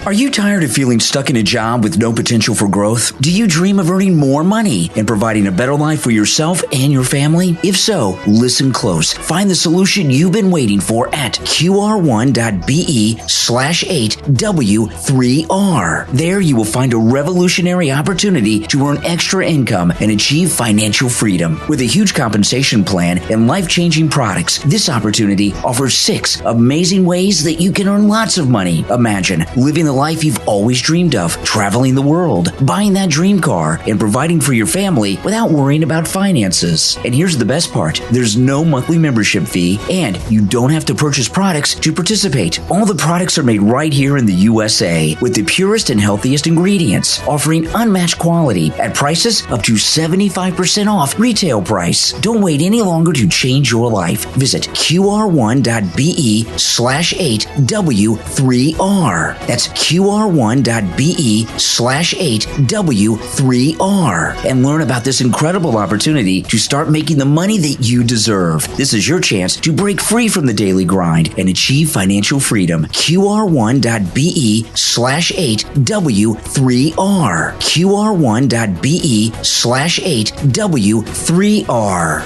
Are you tired of feeling stuck in a job with no potential for growth? Do you dream of earning more money and providing a better life for yourself and your family? If so, listen close. Find the solution you've been waiting for at qr1.be/8w3r. There you will find a revolutionary opportunity to earn extra income and achieve financial freedom. With a huge compensation plan and life-changing products, this opportunity offers 6 amazing ways that you can earn lots of money. Imagine living the life you've always dreamed of, traveling the world, buying that dream car, and providing for your family without worrying about finances. And here's the best part. There's no monthly membership fee, and you don't have to purchase products to participate. All the products are made right here in the USA with the purest and healthiest ingredients, offering unmatched quality at prices up to 75% off retail price. Don't wait any longer to change your life. Visit qr1.be/8w3r. That's qr1.be/8w3r and learn about this incredible opportunity to start making the money that you deserve. This is your chance to break free from the daily grind and achieve financial freedom. qr1.be/8w3r. qr1.be/8w3r.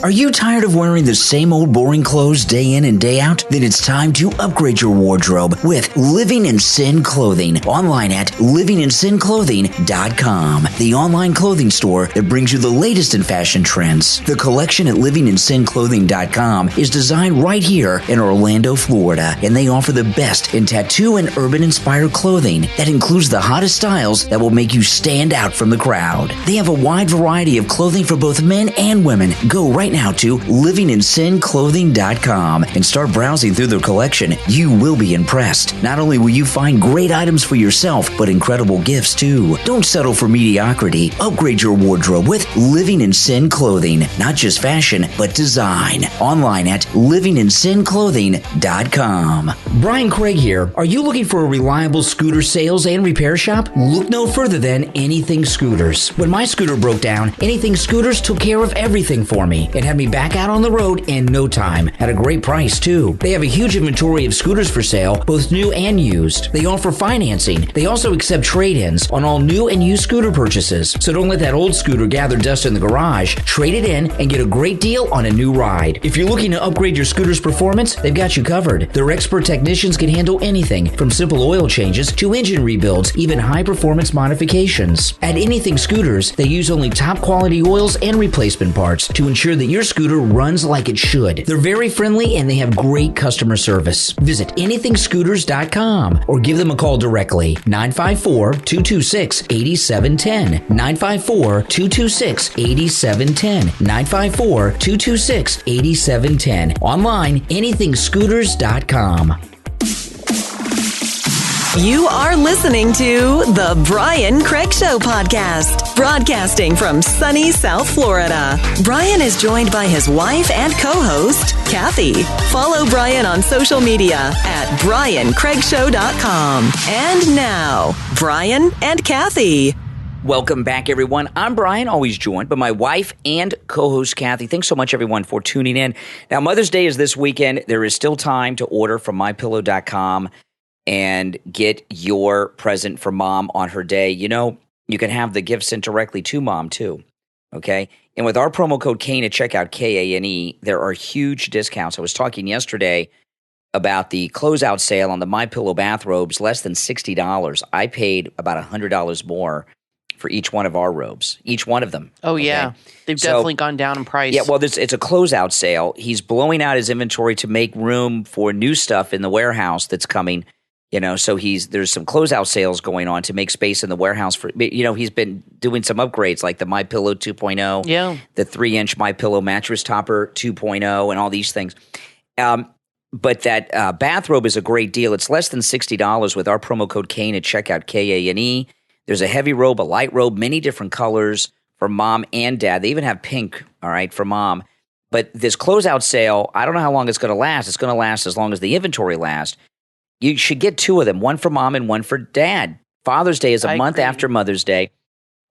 Are you tired of wearing the same old boring clothes day in and day out? Then it's time to upgrade your wardrobe with Living in Sin Clothing. Online at livingInSinClothing.com. The online clothing store that brings you the latest in fashion trends. The collection at livingInSinClothing.com is designed right here in Orlando, Florida, and they offer the best in tattoo and urban-inspired clothing that includes the hottest styles that will make you stand out from the crowd. They have a wide variety of clothing for both men and women. Go right now to livingInSinClothing.com and start browsing through their collection. You will be impressed. Not only will you find great items for yourself, but incredible gifts too. Don't settle for mediocrity. Upgrade your wardrobe with Living in Sin Clothing. Not just fashion, but design. Online at livingInSinClothing.com. Brian Craig here. Are you looking for a reliable scooter sales and repair shop? Look no further than Anything Scooters. When my scooter broke down, Anything Scooters took care of everything for me and had me back out on the road in no time at a great price too. They have a huge inventory of scooters for sale, both new and used. They offer financing. They also accept trade-ins on all new and used scooter purchases. So don't let that old scooter gather dust in the garage. Trade it in and get a great deal on a new ride. If you're looking to upgrade your scooter's performance, they've got you covered. Their expert technicians can handle anything from simple oil changes to engine rebuilds, even high-performance modifications. At Anything Scooters, they use only top quality oils and replacement parts to ensure that your scooter runs like it should. They're very friendly and they have great customer service. Visit anythingscooters.com or give them a call directly. 954-226-8710. 954-226-8710. 954-226-8710. Online, anythingscooters.com. You are listening to The Brian Craig Show podcast, broadcasting from sunny South Florida. Brian is joined by his wife and co-host, Kathy. Follow Brian on social media at BrianCraigShow.com. And now, Brian and Kathy. Welcome back, everyone. I'm Brian, always joined by my wife and co-host, Kathy. Thanks so much, everyone, for tuning in. Now, Mother's Day is this weekend. There is still time to order from MyPillow.com and get your present for Mom on her day. You know, you can have the gift sent directly to Mom, too. Okay? And with our promo code Kane at checkout, Kane, there are huge discounts. I was talking yesterday about the closeout sale on the MyPillow bathrobes, less than $60. I paid about $100 more for each one of our robes, each one of them. Oh, yeah. Okay? They've definitely gone down in price. Yeah, well, it's a closeout sale. He's blowing out his inventory to make room for new stuff in the warehouse that's coming. So there's some closeout sales going on to make space in the warehouse for, he's been doing some upgrades like the MyPillow 2.0, the 3-inch MyPillow mattress topper 2.0, and all these things. But that bathrobe is a great deal. It's less than $60 with our promo code Kane at checkout, Kane. There's a heavy robe, a light robe, many different colors for mom and dad. They even have pink, all right, for mom. But this closeout sale, I don't know how long it's going to last. It's going to last as long as the inventory lasts. You should get two of them, one for mom and one for dad. Father's Day is a month after Mother's Day.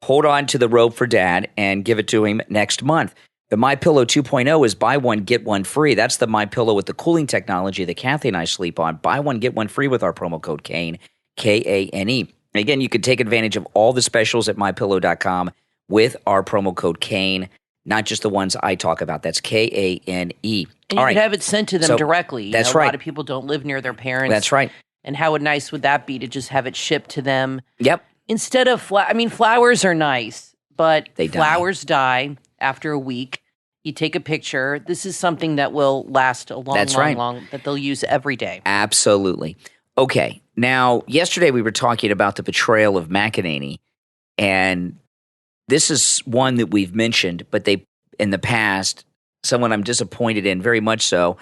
Hold on to the robe for dad and give it to him next month. The MyPillow 2.0 is buy one, get one free. That's the MyPillow with the cooling technology that Kathy and I sleep on. Buy one, get one free with our promo code Kane, Kane. Again, you can take advantage of all the specials at MyPillow.com with our promo code Kane, not just the ones I talk about. That's Kane. And you could have it sent to them directly. That's right. A lot of people don't live near their parents. That's right. And how nice would that be to just have it shipped to them? Yep. Instead of flowers are nice, but flowers die after a week. You take a picture. This is something that will last a long, long, that they'll use every day. Absolutely. Okay. Now, yesterday we were talking about the betrayal of McEnany, and this is one that we've mentioned, but in the past, someone I'm disappointed in, very much so,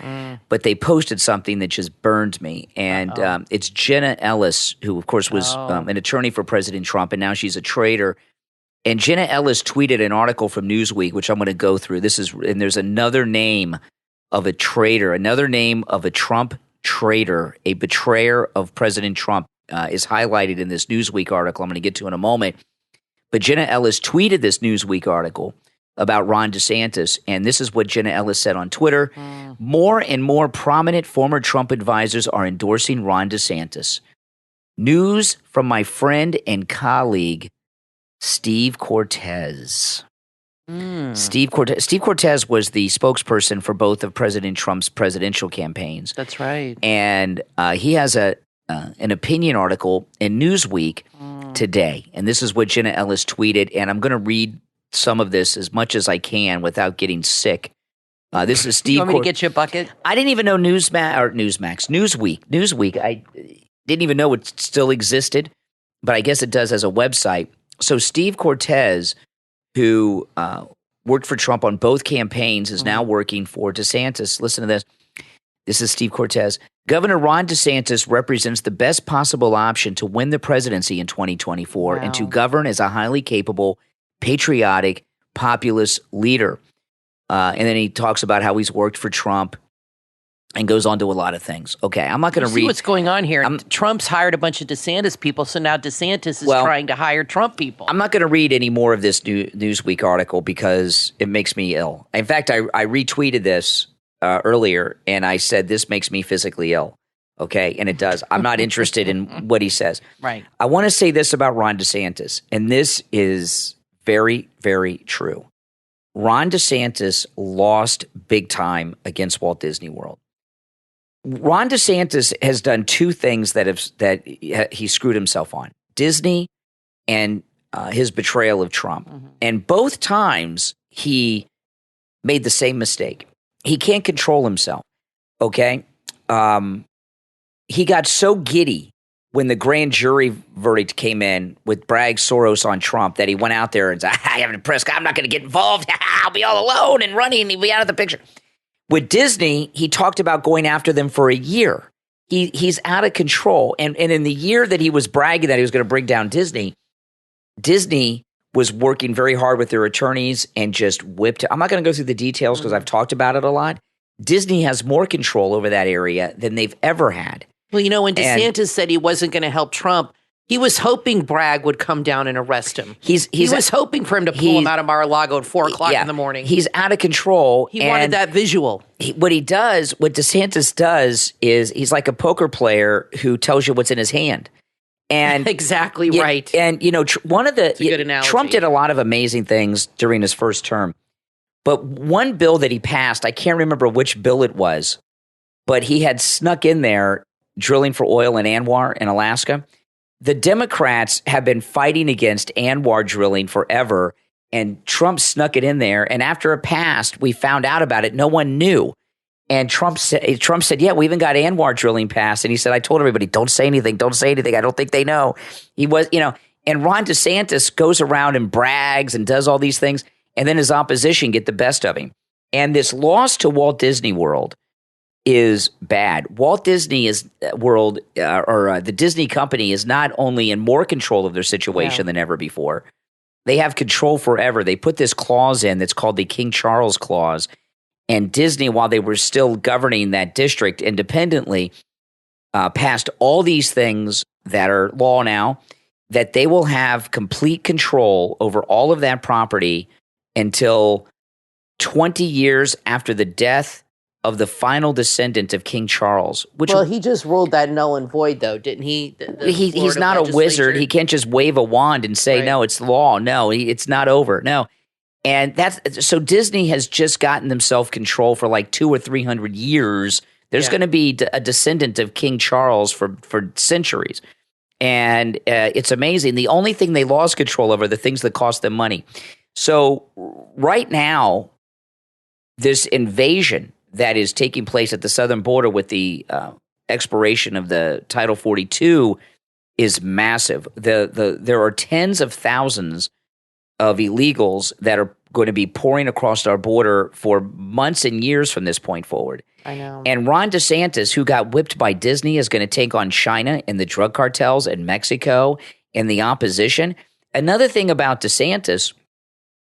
but they posted something that just burned me, and it's Jenna Ellis, who, of course, was an attorney for President Trump, and now she's a traitor. And Jenna Ellis tweeted an article from Newsweek, which I'm going to go through. And there's another name of a traitor, another name of a Trump traitor, a betrayer of President Trump is highlighted in this Newsweek article I'm going to get to in a moment. But Jenna Ellis tweeted this Newsweek article about Ron DeSantis, and this is what Jenna Ellis said on Twitter. More and more prominent former Trump advisors are endorsing Ron DeSantis. News from my friend and colleague, Steve Cortez. Steve Cortez was the spokesperson for both of President Trump's presidential campaigns. That's right. And he has an opinion article in Newsweek today. And this is what Jenna Ellis tweeted. And I'm going to read some of this as much as I can without getting sick. This is Steve. You want me to get you a bucket? I didn't even know Newsweek. I didn't even know it still existed, but I guess it does as a website. So Steve Cortez, who worked for Trump on both campaigns, is now working for DeSantis. Listen to this. This is Steve Cortez. Governor Ron DeSantis represents the best possible option to win the presidency in 2024 and to govern as a highly capable, patriotic, populist leader. And then he talks about how he's worked for Trump and goes on to a lot of things. Okay, I'm not going to read. See what's going on here. Trump's hired a bunch of DeSantis people, so now DeSantis is trying to hire Trump people. I'm not going to read any more of this Newsweek article because it makes me ill. In fact, I retweeted this earlier, and I said, this makes me physically ill. Okay, and it does. I'm not interested in what he says. Right. I want to say this about Ron DeSantis, and this is very, very true. Ron DeSantis lost big time against Walt Disney World. Ron DeSantis has done two things that he screwed himself on: Disney and his betrayal of Trump. And both times he made the same mistake. He can't control himself. Okay, he got so giddy when the grand jury verdict came in with Bragg Soros on Trump that he went out there and said, "I have a press. I'm not going to get involved. I'll be all alone and running. He'll be out of the picture." With Disney, he talked about going after them for a year. He's out of control. And in the year that he was bragging that he was going to bring down Disney, Disney was working very hard with their attorneys and just whipped. I'm not going to go through the details because I've talked about it a lot. Disney has more control over that area than they've ever had. Well, when DeSantis said he wasn't going to help Trump, he was hoping Bragg would come down and arrest him. He was hoping for him to pull him out of Mar-a-Lago at 4 o'clock in the morning. He's out of control. He wanted that visual. What DeSantis does is he's like a poker player who tells you what's in his hand. And exactly right. And, That's a good analogy. Trump did a lot of amazing things during his first term. But one bill that he passed, I can't remember which bill it was, but he had snuck in there drilling for oil in Anwar in Alaska. The Democrats have been fighting against Anwar drilling forever, and Trump snuck it in there. And after it passed, we found out about it. No one knew. And Trump said, yeah, we even got Anwar drilling passed. And he said, I told everybody, don't say anything. Don't say anything. I don't think they know. He was, and Ron DeSantis goes around and brags and does all these things. And then his opposition get the best of him. And this loss to Walt Disney World is bad. Walt Disney World, the Disney company, is not only in more control of their situation than ever before. They have control forever. They put this clause in that's called the King Charles Clause. And Disney, while they were still governing that district independently, passed all these things that are law now, that they will have complete control over all of that property until 20 years after the death of the final descendant of King Charles. He just ruled that null and void, though, didn't he? He's not a wizard. He can't just wave a wand and say, no, it's law. No, it's not over. No. And so Disney has just gotten themselves control for like 200 or 300 years. There's going to be a descendant of King Charles for centuries. And it's amazing. The only thing they lost control over are the things that cost them money. So right now, this invasion that is taking place at the southern border with the expiration of the Title 42 is massive. There are tens of thousands of illegals that are going to be pouring across our border for months and years from this point forward. I know. And Ron DeSantis, who got whipped by Disney, is going to take on China and the drug cartels and Mexico and the opposition. Another thing about DeSantis,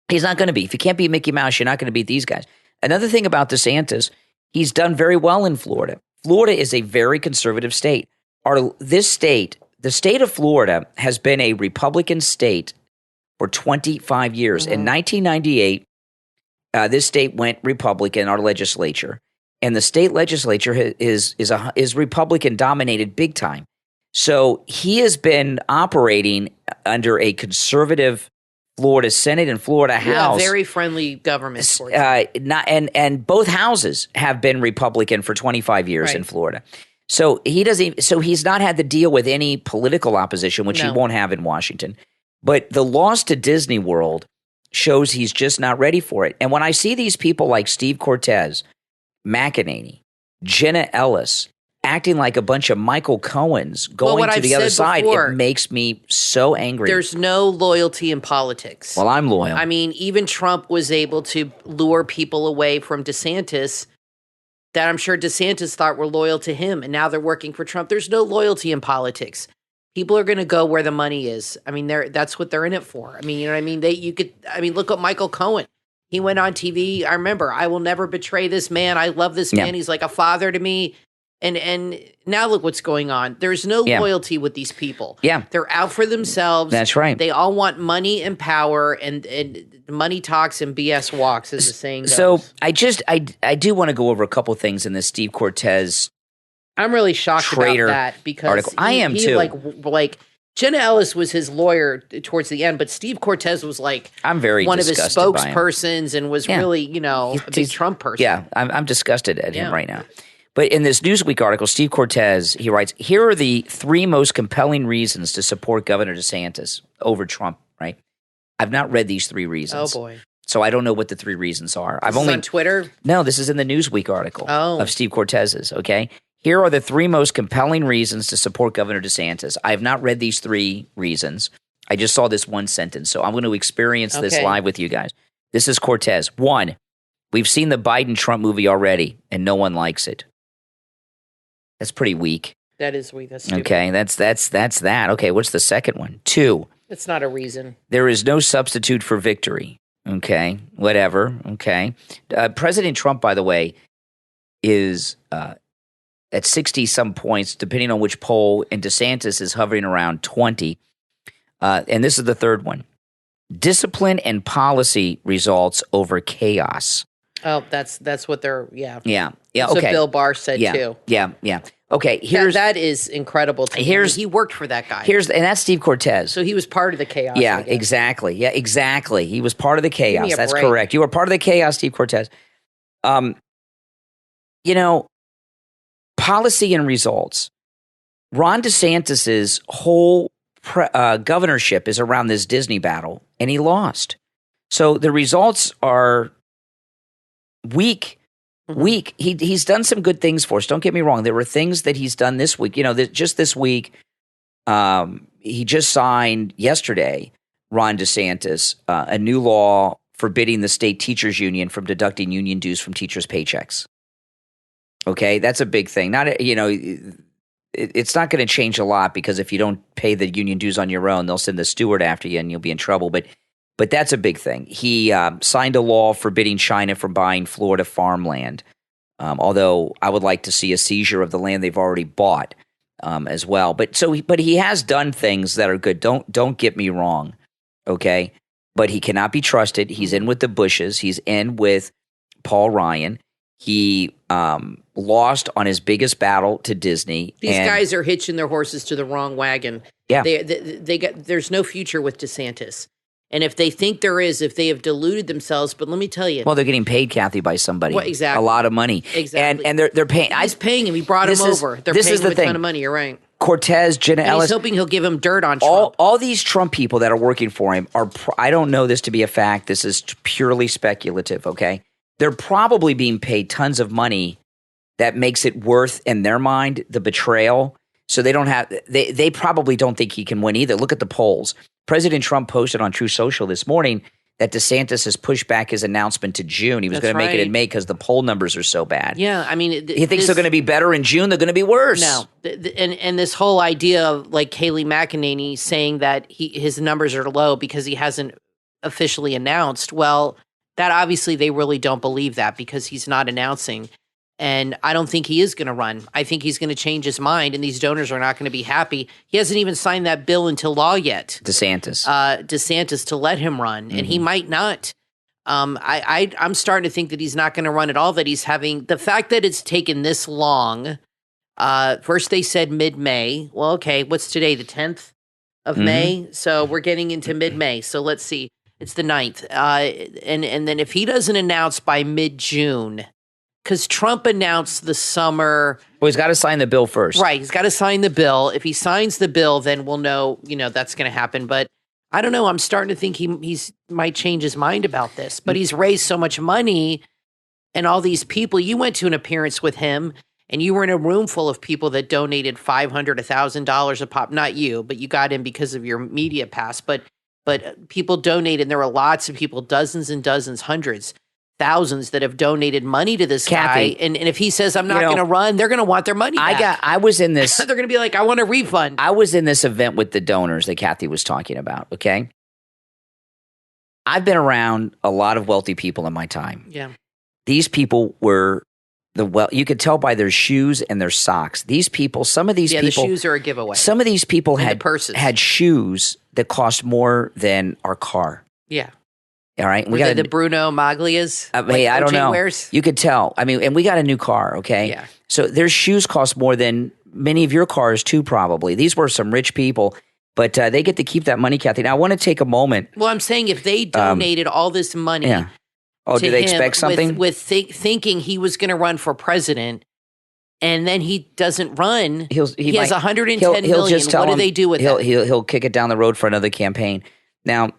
he's not going to be. If you can't beat Mickey Mouse, you're not going to beat these guys. Another thing about DeSantis, he's done very well in Florida. Florida is a very conservative state. The state of Florida, has been a Republican state for 25 years. Mm-hmm. In 1998, this state went Republican, our legislature, and the state legislature is Republican dominated big time. So he has been operating under a conservative Florida Senate and Florida House. Very friendly government. And both houses have been Republican for 25 years in Florida. So he's not had to deal with any political opposition, which he won't have in Washington. But the loss to Disney World shows he's just not ready for it. And when I see these people like Steve Cortez, McEnany, Jenna Ellis, acting like a bunch of Michael Cohens going to the other side, it makes me so angry. There's no loyalty in politics. Well, I'm loyal. I mean, even Trump was able to lure people away from DeSantis that I'm sure DeSantis thought were loyal to him, and now they're working for Trump. There's no loyalty in politics. People are going to go where the money is. I mean, that's what they're in it for. I mean, you know what I mean? Look at Michael Cohen. He went on TV. I remember, I will never betray this man. I love this man. He's like a father to me. And now look what's going on. There's no loyalty with these people. Yeah. They're out for themselves. That's right. They all want money and power, and money talks and BS walks, as the saying goes. So I do want to go over a couple things in this Steve Cortez. I'm really shocked about that because article. I am too. Like Jenna Ellis was his lawyer towards the end, but Steve Cortez was like I'm very one of his disgusted spokespersons and was really, a big Trump person. Yeah, I'm disgusted at him right now. But in this Newsweek article, Steve Cortez, he writes, here are the 3 most compelling reasons to support Governor DeSantis over Trump, right? I've not read these 3 reasons. Oh, boy. So I don't know what the 3 reasons are. This is on Twitter? No, this is in the Newsweek article of Steve Cortez's, okay? Here are the 3 most compelling reasons to support Governor DeSantis. I have not read these 3 reasons. I just saw this one sentence, so I'm going to experience this live with you guys. This is Cortez. 1, we've seen the Biden-Trump movie already, and no one likes it. That's pretty weak. That is weak. That's stupid. Okay, that's that. Okay, what's the second one? 2. That's not a reason. There is no substitute for victory. Okay, whatever. Okay. President Trump, by the way, is at 60-some points, depending on which poll, and DeSantis is hovering around 20. And this is the third one. Discipline and policy results over chaos. Oh, that's what they're, yeah. Yeah. That's Okay. what Bill Barr said, too. Yeah. Okay. That is incredible to me. He worked for that guy. And that's Steve Cortez. So he was part of the chaos. Yeah, exactly. Yeah, exactly. He was part of the chaos. Give me a That's break. correct. You were part of the chaos, Steve Cortez. Policy and results. Ron DeSantis's whole governorship is around this Disney battle, and he lost. So the results are weak. Mm-hmm. Weak. He's done some good things for us. Don't get me wrong. There were things that he's done this week. Just this week, he just signed yesterday, Ron DeSantis, a new law forbidding the state teachers union from deducting union dues from teachers' paychecks. Okay, that's a big thing. It's not going to change a lot because if you don't pay the union dues on your own, they'll send the steward after you and you'll be in trouble. But that's a big thing. He signed a law forbidding China from buying Florida farmland, although I would like to see a seizure of the land they've already bought as well. But he has done things that are good. Don't get me wrong, okay? But he cannot be trusted. He's in with the Bushes. He's in with Paul Ryan. He lost on his biggest battle to Disney. These guys are hitching their horses to the wrong wagon. Yeah. There's no future with DeSantis. And if they think there is, if they have deluded themselves, but let me tell you. Well, they're getting paid, Kathy, by somebody. Well, exactly. A lot of money. Exactly. And they're paying. He's paying him. He brought him over. They're paying him a ton of money. You're right. Cortez, Jenna and Ellis. He's hoping he'll give him dirt on Trump. All these Trump people that are working for him are, I don't know this to be a fact. This is purely speculative, okay? They're probably being paid tons of money that makes it worth, in their mind, the betrayal. So they probably don't think he can win either. Look at the polls. President Trump posted on True Social this morning that DeSantis has pushed back his announcement to June. He was going to make it in May because the poll numbers are so bad. Yeah, I mean, he thinks they're going to be better in June. They're going to be worse. No, and this whole idea of like Kayleigh McEnany saying that his numbers are low because he hasn't officially announced. Well, that obviously they really don't believe that because he's not announcing. And I don't think he is going to run. I think he's going to change his mind, and these donors are not going to be happy. He hasn't even signed that bill into law yet. DeSantis to let him run, and he might not. I'm starting to think that he's not going to run at all. That he's having the fact that it's taken this long. First they said mid-May. Well, okay, what's today? The 10th of May. So we're getting into mid-May. So let's see. It's the 9th. And then if he doesn't announce by mid-June. Because Trump announced the summer. Well, he's got to sign the bill first. Right. He's got to sign the bill. If he signs the bill, then we'll know, that's going to happen. But I don't know. I'm starting to think he's might change his mind about this. But he's raised so much money and all these people. You went to an appearance with him and you were in a room full of people that donated $500, $1,000 a pop. Not you, but you got in because of your media pass. But people donated. And there were lots of people, dozens and dozens, hundreds. Thousands that have donated money to this Kathy, guy. And if he says, I'm not going to run, they're going to want their money back. I was in this. They're going to be like, I want a refund. I was in this event with the donors that Kathy was talking about, okay? I've been around a lot of wealthy people in my time. Yeah. These people were you could tell by their shoes and their socks. These people, some of these people. Yeah, the shoes are a giveaway. Some of these people and had shoes that cost more than our car. Yeah. All right. We got the Bruno Maglias. Hey, I don't know. Wears? You could tell. I mean, and we got a new car. Okay. Yeah. So their shoes cost more than many of your cars too, probably. These were some rich people, but they get to keep that money, Kathy. Now I want to take a moment. Well, I'm saying if they donated all this money. Yeah. Oh, did they expect something? With thinking he was going to run for president. And then he doesn't run. He has 110 million. What do they do with that? He'll kick it down the road for another campaign. Now,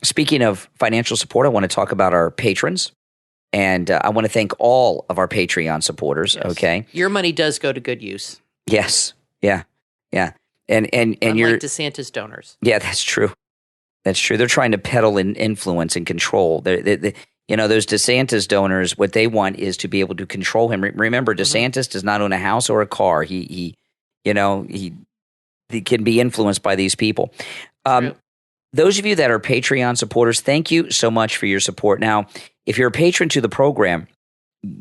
speaking of financial support, I want to talk about our patrons, and I want to thank all of our Patreon supporters. Yes. Okay, your money does go to good use. Yes, yeah, and unlike your DeSantis donors. Yeah, that's true. That's true. They're trying to peddle and influence and control. Those DeSantis donors, what they want is to be able to control him. Remember, DeSantis does not own a house or a car. He can be influenced by these people. Those of you that are Patreon supporters, thank you so much for your support. Now, if you're a patron to the program,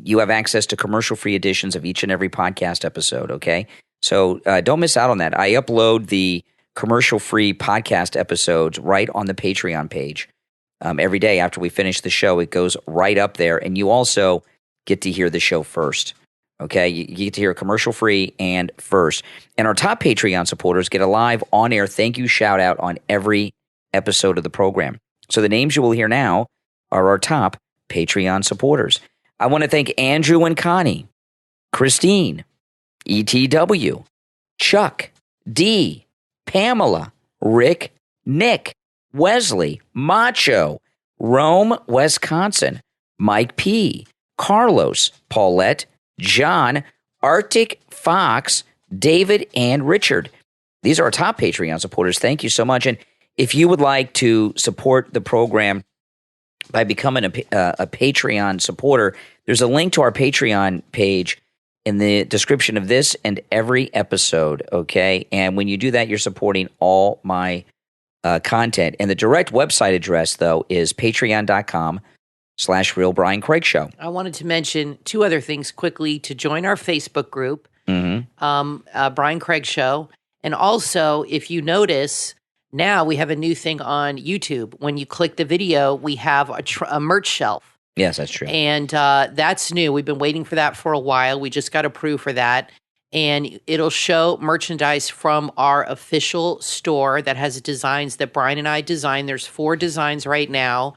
you have access to commercial-free editions of each and every podcast episode, okay? So don't miss out on that. I upload the commercial-free podcast episodes right on the Patreon page. every day after we finish the show. It goes right up there, and you also get to hear the show first. Okay, you get to hear commercial free and first. And our top Patreon supporters get a live on-air thank you shout out on every episode of the program. So the names you will hear now are our top Patreon supporters. I want to thank Andrew and Connie, Christine, ETW, Chuck, D, Pamela, Rick, Nick, Wesley, Macho, Rome, Wisconsin, Mike P, Carlos, Paulette, John, ActicFox, David, and Richard. These are our top Patreon supporters. Thank you so much. And if you would like to support the program by becoming a Patreon supporter, there's a link to our Patreon page in the description of this and every episode, okay? And when you do that, you're supporting all my content. And the direct website address, though, is patreon.com/Real Brian Craig Show. I wanted to mention two other things quickly to join our Facebook group, Brian Craig Show. And also, if you notice, now we have a new thing on YouTube. When you click the video, we have a merch shelf. Yes, that's true. And that's new. We've been waiting for that for a while. We just got approved for that. And it'll show merchandise from our official store that has designs that Brian and I designed. There's 4 designs right now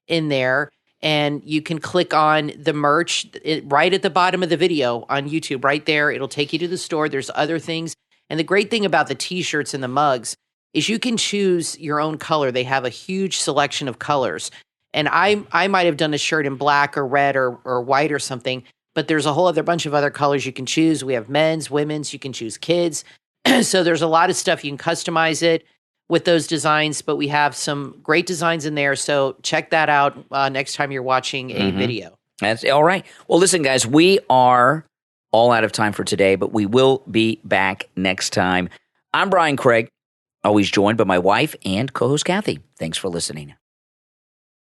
in there. And you can click on the merch right at the bottom of the video on YouTube. Right there, it'll take you to the store. There's other things. And the great thing about the T-shirts and the mugs is you can choose your own color. They have a huge selection of colors. And I might have done a shirt in black or red or white or something, but there's a whole other bunch of other colors you can choose. We have men's, women's, you can choose kids. So there's a lot of stuff. You can customize it with those designs, but we have some great designs in there. So check that out next time you're watching a video. That's all right. Well, listen, guys, we are all out of time for today, but we will be back next time. I'm Brian Craig, always joined by my wife and co-host Kathy. Thanks for listening.